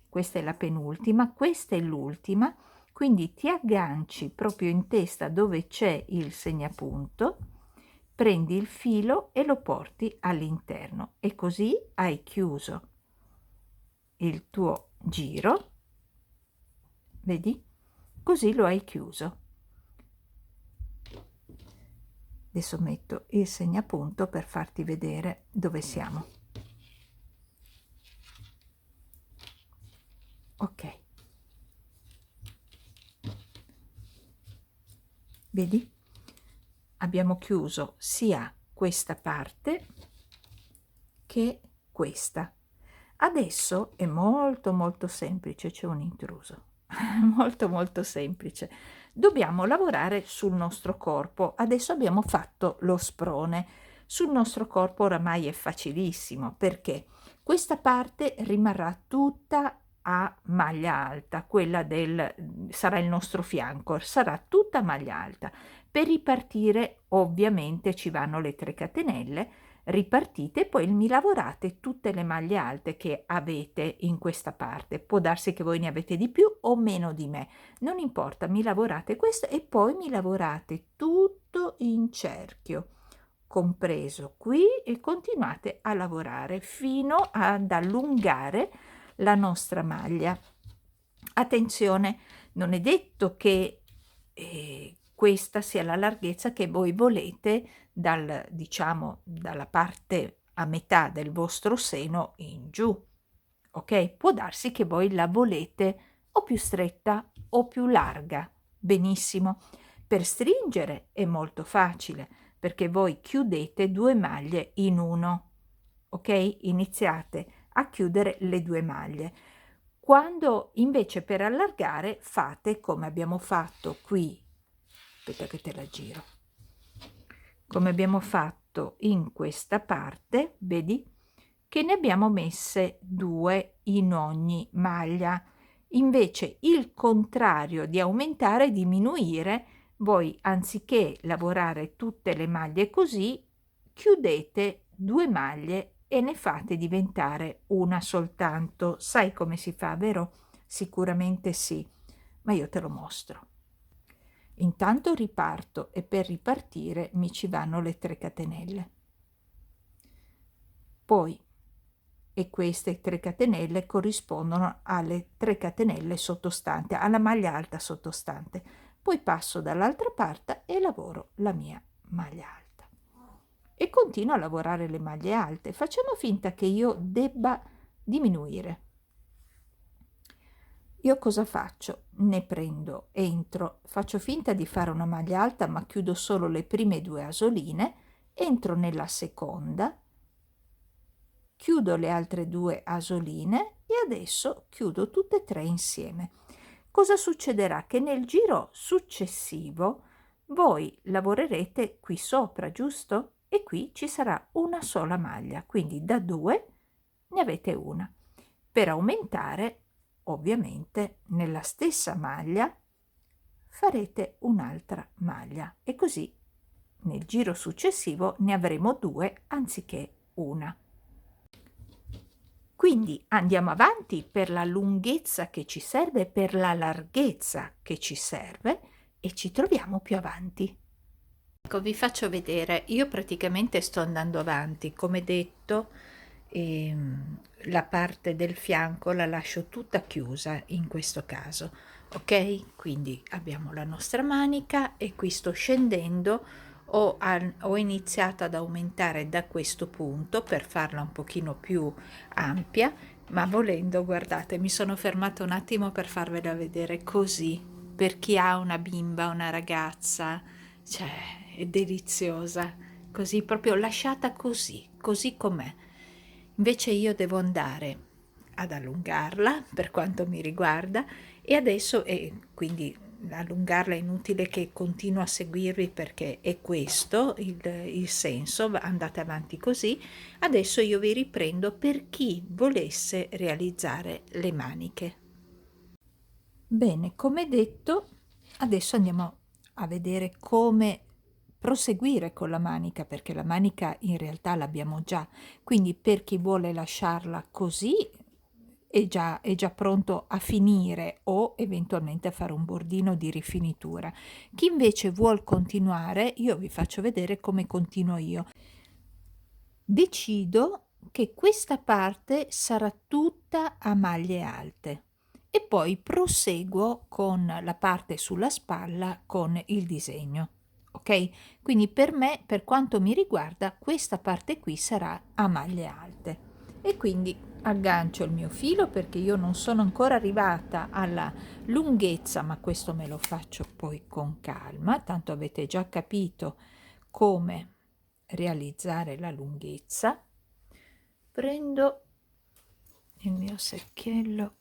questa è la penultima, questa è l'ultima, quindi ti agganci proprio in testa dove c'è il segnapunto, prendi il filo e lo porti all'interno, e così hai chiuso il tuo giro, vedi? Così lo hai chiuso. Adesso metto il segnapunto per farti vedere dove siamo. Ok. Vedi? Abbiamo chiuso sia questa parte che questa. Adesso è molto molto semplice, c'è un intruso. Molto molto semplice. Dobbiamo lavorare sul nostro corpo. Adesso abbiamo fatto lo sprone. Sul nostro corpo oramai è facilissimo perché questa parte rimarrà tutta a maglia alta, quella sarà il nostro fianco, sarà tutta maglia alta. Per ripartire ovviamente ci vanno le 3 catenelle, ripartite e poi mi lavorate tutte le maglie alte che avete in questa parte. Può darsi che voi ne avete di più o meno di me, non importa, mi lavorate questo e poi mi lavorate tutto in cerchio, compreso qui, e continuate a lavorare fino ad allungare la nostra maglia. Attenzione, non è detto che questa sia la larghezza che voi volete diciamo, dalla parte a metà del vostro seno in giù, ok? Può darsi che voi la volete o più stretta o più larga, benissimo. Per stringere è molto facile, perché voi chiudete 2 maglie in uno, ok? Iniziate a chiudere le 2 maglie. Quando invece per allargare fate come abbiamo fatto qui, aspetta che te la giro, come abbiamo fatto in questa parte, vedi che ne abbiamo messe 2 in ogni maglia. Invece il contrario di aumentare e diminuire, voi anziché lavorare tutte le maglie così, chiudete 2 maglie e ne fate diventare una soltanto. Sai come si fa, vero? Sicuramente sì, ma io te lo mostro. Intanto riparto e per ripartire mi ci vanno le 3 catenelle. Poi, e queste 3 catenelle corrispondono alle 3 catenelle sottostanti, alla maglia alta sottostante. Poi passo dall'altra parte e lavoro la mia maglia alta. E continuo a lavorare le maglie alte. Facciamo finta che io debba diminuire. Io cosa faccio? Ne prendo, entro, faccio finta di fare una maglia alta ma chiudo solo le prime 2 asoline, entro nella seconda, chiudo le altre 2 asoline e adesso chiudo tutte e 3 insieme. Cosa succederà? Che nel giro successivo voi lavorerete qui sopra, giusto? E qui ci sarà una sola maglia, quindi da 2 ne avete una. Per aumentare, ovviamente, nella stessa maglia farete un'altra maglia e così nel giro successivo ne avremo 2 anziché una. Quindi andiamo avanti per la lunghezza che ci serve, per la larghezza che ci serve e ci troviamo più avanti. Ecco, vi faccio vedere, io praticamente sto andando avanti, come detto, la parte del fianco la lascio tutta chiusa in questo caso, ok? Quindi abbiamo la nostra manica e qui sto scendendo, ho iniziato ad aumentare da questo punto per farla un pochino più ampia, ma volendo, guardate, mi sono fermata un attimo per farvela vedere così, per chi ha una bimba, una ragazza, cioè è deliziosa, così proprio lasciata così, così com'è. Invece io devo andare ad allungarla per quanto mi riguarda e adesso, quindi allungarla è inutile che continuo a seguirvi perché è questo il senso, andate avanti così. Adesso io vi riprendo per chi volesse realizzare le maniche. Bene, come detto, adesso andiamo a vedere come proseguire con la manica, perché la manica in realtà l'abbiamo già, quindi per chi vuole lasciarla così è già pronto a finire o eventualmente a fare un bordino di rifinitura. Chi invece vuol continuare, io vi faccio vedere come continuo io. Decido che questa parte sarà tutta a maglie alte e poi proseguo con la parte sulla spalla con il disegno, ok? Quindi per me, per quanto mi riguarda, questa parte qui sarà a maglie alte e quindi aggancio il mio filo perché io non sono ancora arrivata alla lunghezza, ma questo me lo faccio poi con calma, tanto avete già capito come realizzare la lunghezza. Prendo il mio secchiello,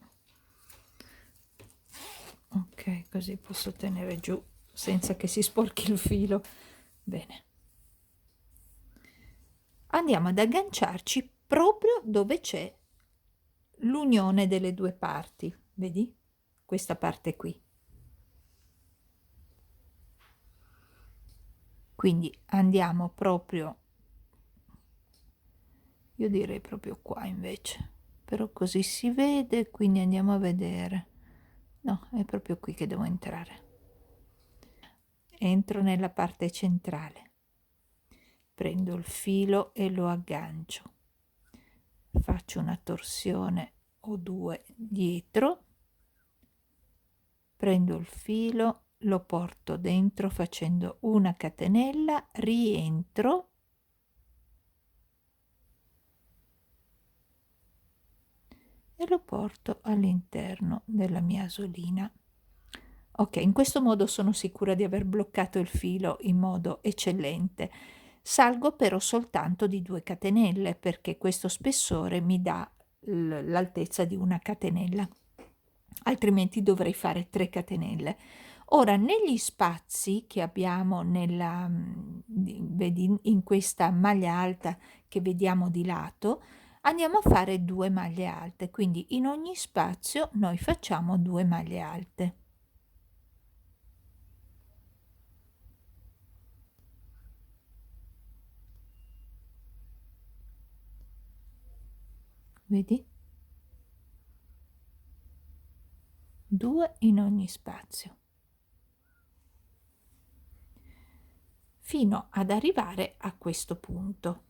ok, così posso tenere giù senza che si sporchi il filo. Bene, andiamo ad agganciarci proprio dove c'è l'unione delle due parti, vedi? Questa parte qui. Quindi andiamo proprio, io direi proprio qua invece, però così si vede, quindi andiamo a vedere. No, è proprio qui che devo entrare. Entro nella parte centrale, prendo il filo e lo aggancio, faccio una torsione o due dietro, prendo il filo, lo porto dentro facendo una catenella, rientro e lo porto all'interno della mia asolina. Ok, in questo modo sono sicura di aver bloccato il filo in modo eccellente. Salgo però soltanto di 2 catenelle perché questo spessore mi dà l'altezza di una catenella, altrimenti dovrei fare 3 catenelle. Ora, negli spazi che abbiamo nella, vedi, in questa maglia alta che vediamo di lato, andiamo a fare 2 maglie alte, quindi in ogni spazio noi facciamo 2 maglie alte. Vedi? 2 in ogni spazio, fino ad arrivare a questo punto.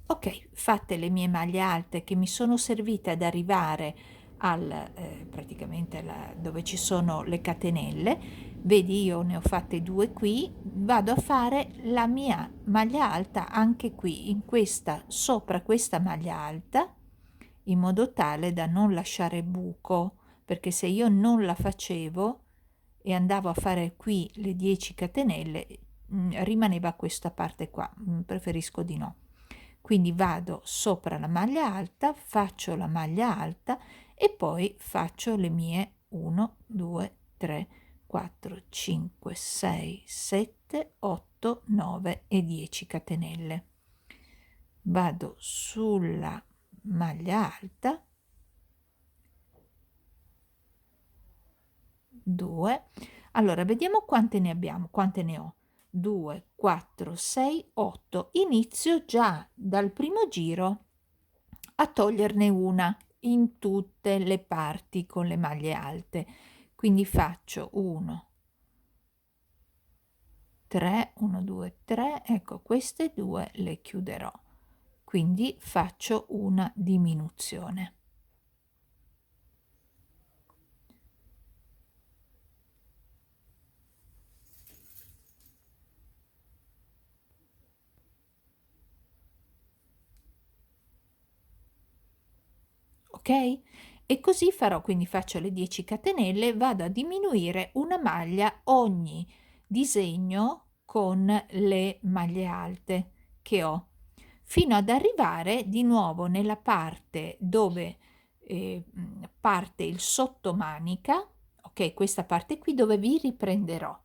Ok, fatte le mie maglie alte che mi sono servite ad arrivare al praticamente dove ci sono le catenelle, vedi, io ne ho fatte 2 qui, vado a fare la mia maglia alta anche qui in questa, sopra questa maglia alta, in modo tale da non lasciare buco, perché se io non la facevo e andavo a fare qui le 10 catenelle, rimaneva questa parte qua, preferisco di no. Quindi vado sopra la maglia alta, faccio la maglia alta e poi faccio le mie 1, 2, 3, 4, 5, 6, 7, 8, 9 e 10 catenelle. Vado sulla maglia alta, 2. Allora, vediamo quante ne abbiamo, quante ne ho. 2, 4, 6, 8. Inizio già dal primo giro a toglierne una in tutte le parti con le maglie alte. Quindi faccio 1, 3, 1, 2, 3, ecco queste due le chiuderò. Quindi faccio una diminuzione. Ok? E così farò, quindi faccio le 10 catenelle, vado a diminuire una maglia ogni disegno con le maglie alte che ho, fino ad arrivare di nuovo nella parte dove parte il sottomanica, ok, questa parte qui dove vi riprenderò.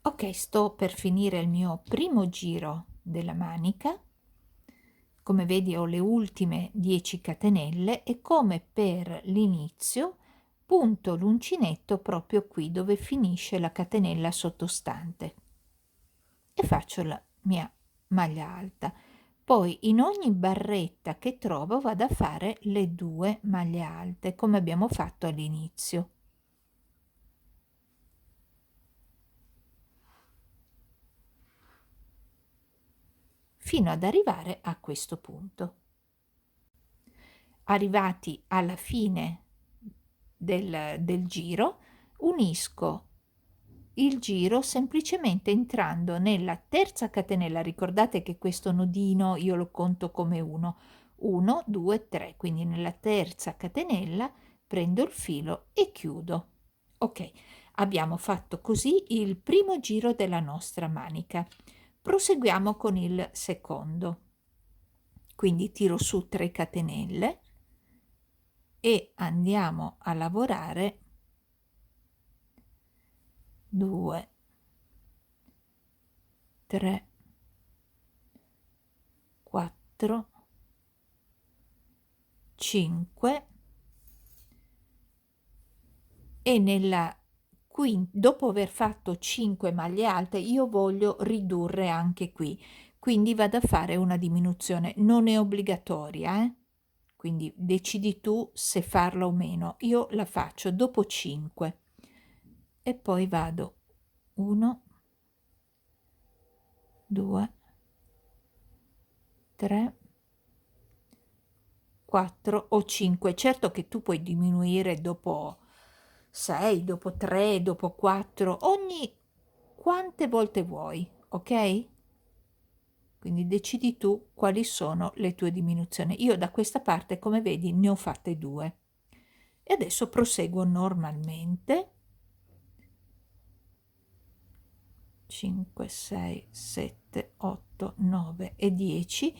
Ok, sto per finire il mio primo giro della manica. Come vedi ho le ultime 10 catenelle e come per l'inizio punto l'uncinetto proprio qui dove finisce la catenella sottostante e faccio la mia maglia alta. Poi in ogni barretta che trovo vado a fare le 2 maglie alte come abbiamo fatto all'inizio. Fino ad arrivare a questo punto. Arrivati alla fine del giro, unisco il giro semplicemente entrando nella terza catenella. Ricordate che questo nodino io lo conto come 1 2 3, quindi nella terza catenella prendo il filo e chiudo. Ok, abbiamo fatto così il primo giro della nostra manica. Proseguiamo con il secondo, quindi tiro su 3 catenelle e andiamo a lavorare 2 3 4 5 e nella dopo aver fatto 5 maglie alte io voglio ridurre anche qui, quindi vado a fare una diminuzione, non è obbligatoria, quindi decidi tu se farla o meno. Io la faccio dopo 5 e poi vado 1 2 3 4 o 5. Certo che tu puoi diminuire dopo 6, dopo 3, dopo 4, ogni quante volte vuoi, ok? Quindi decidi tu quali sono le tue diminuzioni. Io da questa parte, come vedi, ne ho fatte 2. E adesso proseguo normalmente. 5, 6, 7, 8, 9 e 10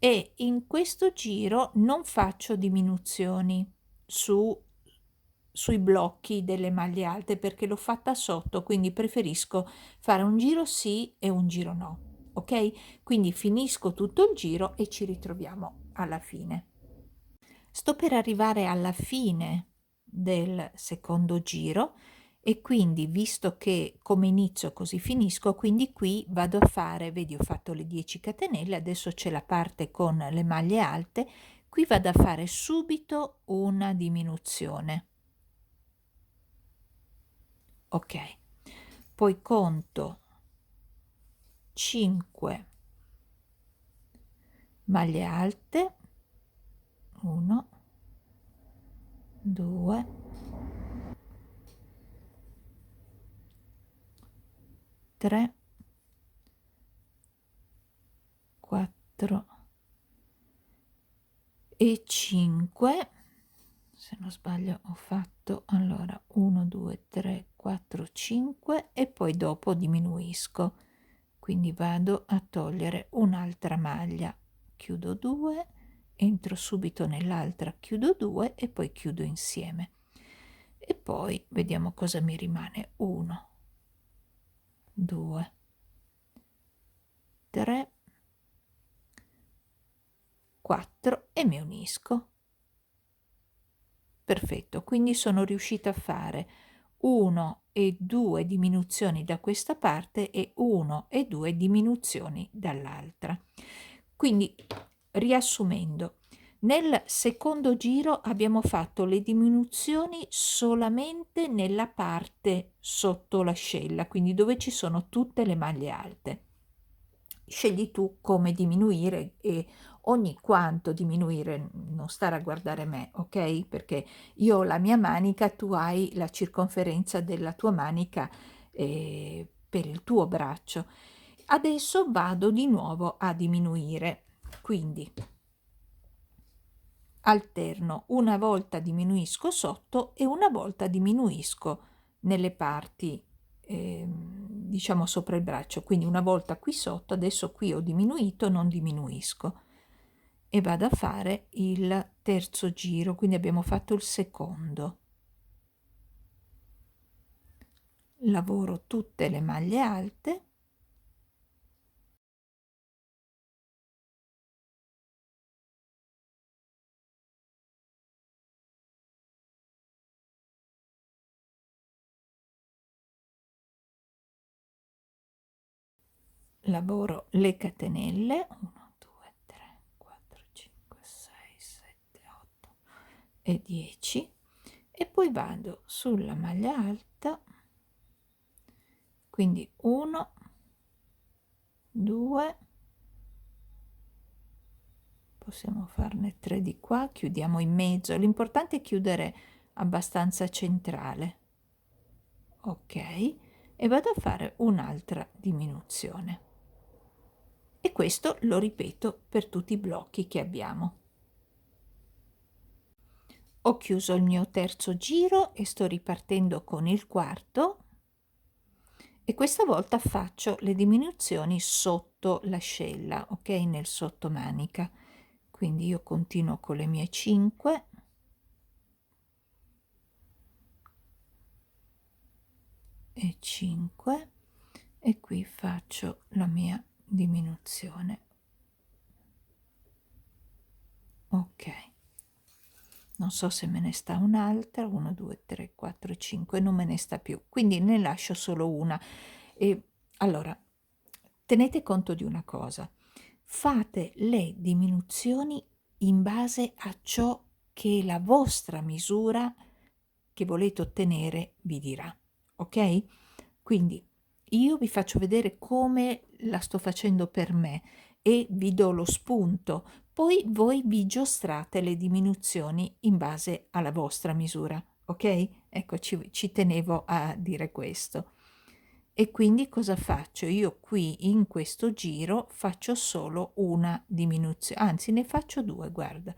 e in questo giro non faccio diminuzioni sui blocchi delle maglie alte perché l'ho fatta sotto, quindi preferisco fare un giro sì e un giro no, ok? Quindi finisco tutto il giro e ci ritroviamo alla fine. Sto per arrivare alla fine del secondo giro e quindi visto che come inizio così finisco, quindi qui vado a fare, vedi ho fatto le 10 catenelle, adesso c'è la parte con le maglie alte, qui vado a fare subito una diminuzione, ok, poi conto 5 maglie alte, 1 2 3 4 e 5, se non sbaglio ho fatto allora 1 2 3 4 5 e poi dopo diminuisco, quindi vado a togliere un'altra maglia, chiudo 2, entro subito nell'altra, chiudo 2 e poi chiudo insieme e poi vediamo cosa mi rimane. 1 2 3 4 e mi unisco. Perfetto, quindi sono riuscita a fare 1 e 2 diminuzioni da questa parte e 1 e 2 diminuzioni dall'altra. Quindi riassumendo, nel secondo giro abbiamo fatto le diminuzioni solamente nella parte sotto l'ascella, quindi dove ci sono tutte le maglie alte. Scegli tu come diminuire e ogni quanto diminuire, non stare a guardare me, ok? Perché io ho la mia manica, tu hai la circonferenza della tua manica per il tuo braccio. Adesso vado di nuovo a diminuire, quindi alterno, una volta diminuisco sotto e una volta diminuisco nelle parti diciamo sopra il braccio, quindi una volta qui sotto, adesso qui ho diminuito, non diminuisco e vado a fare il terzo giro, quindi abbiamo fatto il secondo, lavoro tutte le maglie alte, lavoro le catenelle 1 2 3 4 5 6 7 8 e 10 e poi vado sulla maglia alta, quindi 1 2, possiamo farne 3 di qua, chiudiamo in mezzo, l'importante è chiudere abbastanza centrale, ok, e vado a fare un'altra diminuzione. E questo lo ripeto per tutti i blocchi che abbiamo. Ho chiuso il mio terzo giro e sto ripartendo con il quarto, e questa volta faccio le diminuzioni sotto l'ascella, ok, nel sottomanica. Quindi io continuo con le mie 5 e 5 e qui faccio la mia diminuzione. Ok, non so se me ne sta un'altra, 1 2 3 4 5, non me ne sta più, quindi ne lascio solo una. E allora tenete conto di una cosa: fate le diminuzioni in base a ciò che la vostra misura che volete ottenere vi dirà, ok? Quindi io vi faccio vedere come la sto facendo per me e vi do lo spunto, poi voi vi giostrate le diminuzioni in base alla vostra misura, ok? Ecco, ci tenevo a dire questo. E quindi cosa faccio? Io qui in questo giro faccio solo una diminuzione, anzi ne faccio due, guarda,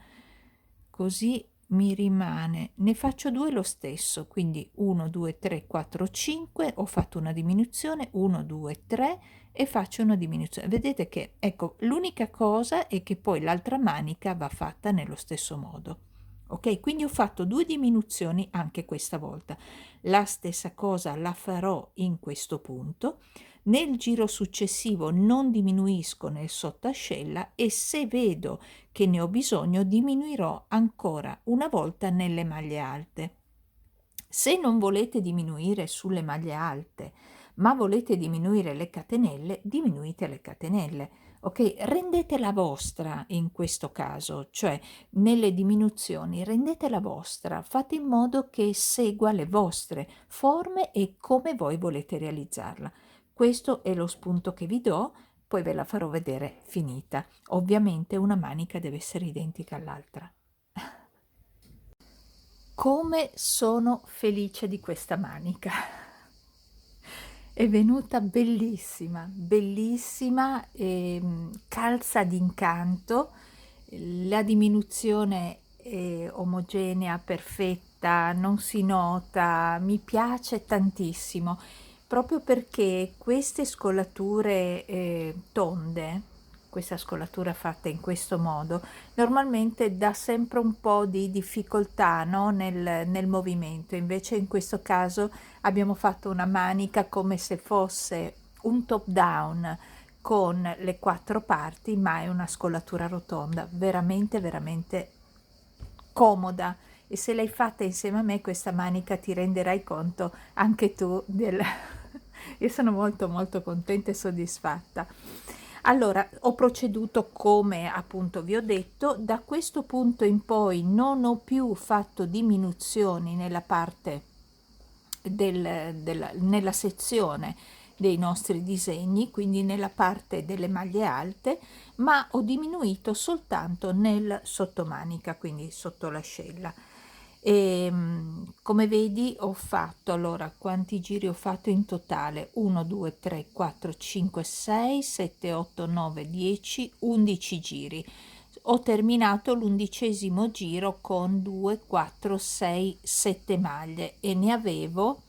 così mi rimane, ne faccio due lo stesso, quindi 1 2 3 4 5, ho fatto una diminuzione, 1 2 3 e faccio una diminuzione. Vedete che, ecco, l'unica cosa è che poi l'altra manica va fatta nello stesso modo. Ok, quindi ho fatto due diminuzioni anche questa volta. La stessa cosa la farò in questo punto. Nel giro successivo non diminuisco nel sottoascella e se vedo che ne ho bisogno diminuirò ancora una volta nelle maglie alte. Se non volete diminuire sulle maglie alte, ma volete diminuire le catenelle, diminuite le catenelle. Ok, rendete la vostra in questo caso, cioè nelle diminuzioni rendete la vostra, fate in modo che segua le vostre forme e come voi volete realizzarla. Questo è lo spunto che vi do, poi ve la farò vedere finita. Ovviamente una manica deve essere identica all'altra. Come sono felice di questa manica! È venuta bellissima, bellissima, calza d'incanto, la diminuzione è omogenea, perfetta, non si nota, mi piace tantissimo, proprio perché queste scollature tonde, questa scollatura fatta in questo modo, normalmente dà sempre un po' di difficoltà, no? nel movimento, invece in questo caso abbiamo fatto una manica come se fosse un top down con le 4 parti, ma è una scollatura rotonda, veramente veramente comoda, e se l'hai fatta insieme a me questa manica ti renderai conto anche tu del io sono molto molto contenta e soddisfatta. Allora, ho proceduto come appunto vi ho detto, da questo punto in poi non ho più fatto diminuzioni nella parte nella sezione dei nostri disegni, quindi nella parte delle maglie alte, ma ho diminuito soltanto nel sottomanica, quindi sotto l'ascella. E come vedi ho fatto, allora, quanti giri ho fatto in totale? 1 2 3 4 5 6 7 8 9 10 11 giri. Ho terminato l'11° giro con 2 4 6 7 maglie e ne avevo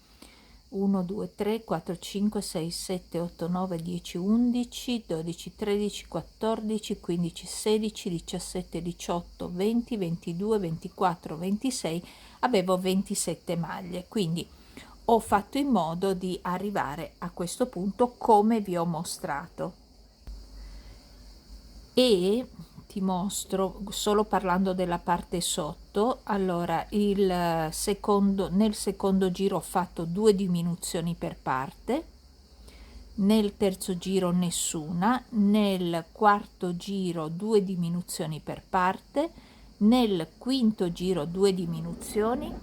1 2 3 4 5 6 7 8 9 10 11 12 13 14 15 16 17 18 20 22 24 26, avevo 27 maglie, quindi ho fatto in modo di arrivare a questo punto come vi ho mostrato. E ti mostro solo parlando della parte sotto. Allora, nel secondo giro ho fatto 2 diminuzioni per parte, nel terzo giro nessuna, nel quarto giro 2 diminuzioni per parte, nel quinto giro 2 diminuzioni,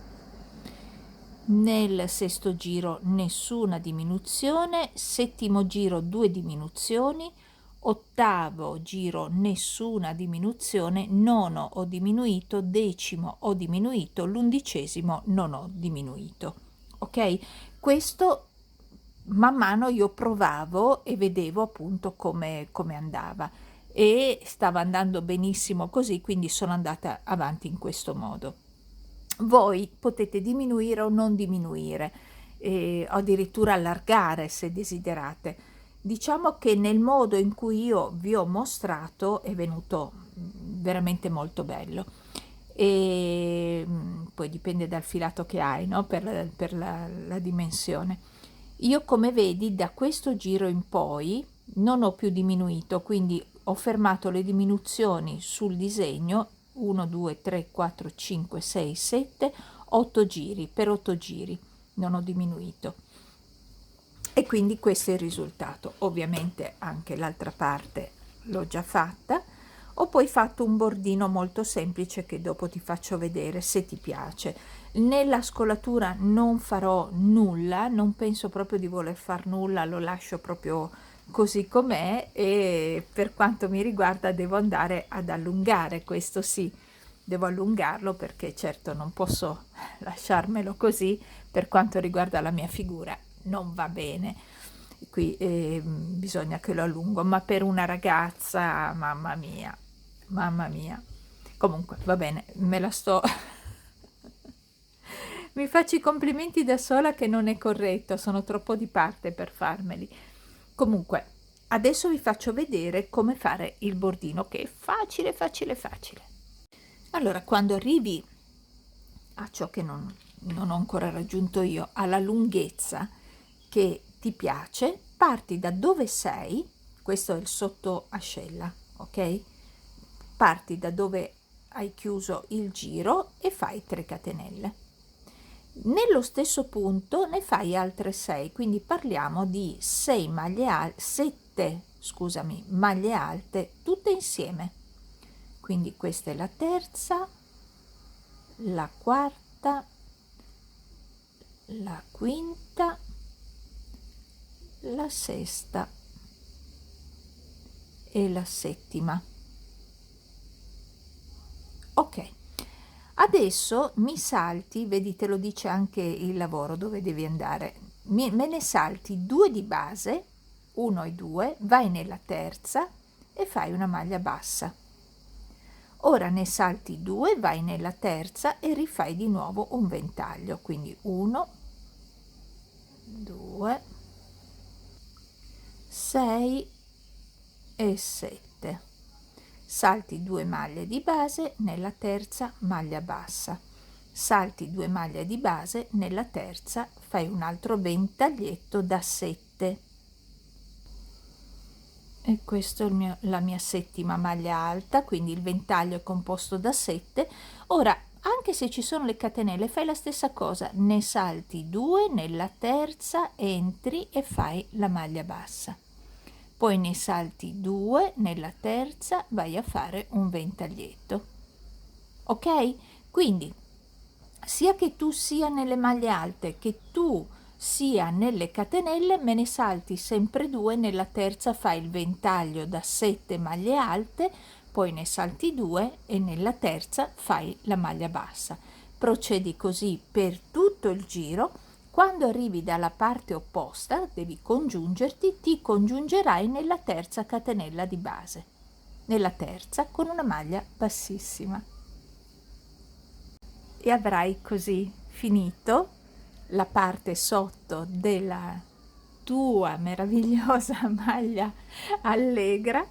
nel sesto giro nessuna diminuzione, settimo giro 2 diminuzioni, ottavo giro nessuna diminuzione, nono ho diminuito, decimo ho diminuito, l'11° non ho diminuito. Ok, questo man mano io provavo e vedevo appunto come andava, e stava andando benissimo così, quindi sono andata avanti in questo modo. Voi potete diminuire o non diminuire, o addirittura allargare se desiderate. Diciamo che nel modo in cui io vi ho mostrato è venuto veramente molto bello. E poi dipende dal filato che hai, no? Per la dimensione. Io, come vedi, da questo giro in poi non ho più diminuito, quindi ho fermato le diminuzioni sul disegno: 1, 2, 3, 4, 5, 6, 7, 8 giri, per 8 giri non ho diminuito. E quindi questo è il risultato. Ovviamente anche l'altra parte l'ho già fatta. Ho poi fatto un bordino molto semplice che dopo ti faccio vedere se ti piace. Nella scolatura non farò nulla, non penso proprio di voler far nulla, lo lascio proprio così com'è, e per quanto mi riguarda devo andare ad allungare, questo sì, devo allungarlo perché certo non posso lasciarmelo così. Per quanto riguarda la mia figura non va bene, qui bisogna che lo allungo, ma per una ragazza, mamma mia, mamma mia. Comunque va bene, me la sto mi faccio i complimenti da sola, che non è corretto, sono troppo di parte per farmeli. Comunque adesso vi faccio vedere come fare il bordino, che è facile facile facile. Allora, quando arrivi a ciò che non ho ancora raggiunto io, alla lunghezza che ti piace, parti da dove sei. Questo è il sotto ascella, ok? Parti da dove hai chiuso il giro e fai 3 catenelle. Nello stesso punto ne fai altre 6, quindi parliamo di 6 maglie alte, 7, scusami, maglie alte tutte insieme. Quindi questa è la terza, la quarta, la quinta, la sesta e la settima. Ok, adesso mi salti, vedi, te lo dice anche il lavoro dove devi andare. Me ne salti 2 di base, 1 e 2, vai nella terza e fai una maglia bassa. Ora ne salti 2, vai nella terza e rifai di nuovo un ventaglio, quindi 1, 2, 6 e 7. Salti 2 maglie di base, nella terza maglia bassa, salti 2 maglie di base, nella terza fai un altro ventaglietto da 7, e questo è la mia settima maglia alta, quindi il ventaglio è composto da 7. Ora, anche se ci sono le catenelle, fai la stessa cosa, ne salti 2, nella terza entri e fai la maglia bassa, poi ne salti 2, nella terza vai a fare un ventaglietto. Ok? Quindi sia che tu sia nelle maglie alte che tu sia nelle catenelle, me ne salti sempre 2, nella terza fai il ventaglio da 7 maglie alte, poi ne salti 2 e nella terza fai la maglia bassa. Procedi così per tutto il giro. Quando arrivi dalla parte opposta, devi congiungerti, ti congiungerai nella terza catenella di base, nella terza con una maglia bassissima. E avrai così finito la parte sotto della tua meravigliosa maglia allegra.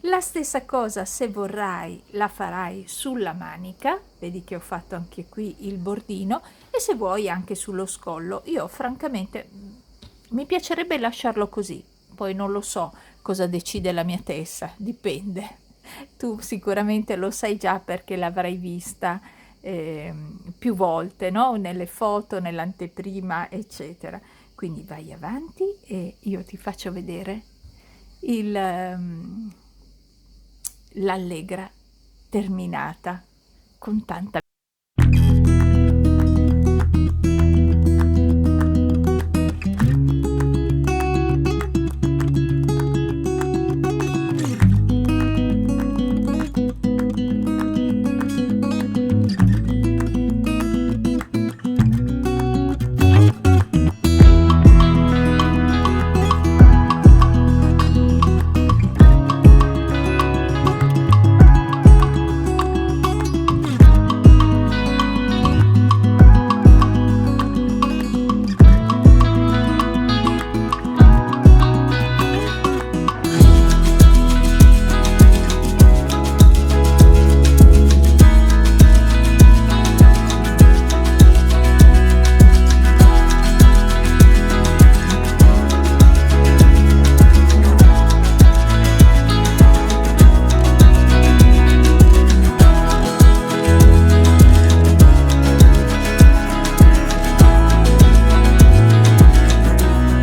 La stessa cosa, se vorrai, la farai sulla manica, vedi che ho fatto anche qui il bordino, e se vuoi anche sullo scollo. Io francamente mi piacerebbe lasciarlo così, poi non lo so cosa decide la mia testa, dipende. Tu sicuramente lo sai già perché l'avrai vista più volte, no? Nelle foto, nell'anteprima, eccetera. Quindi vai avanti e io ti faccio vedere l'allegra terminata con tanta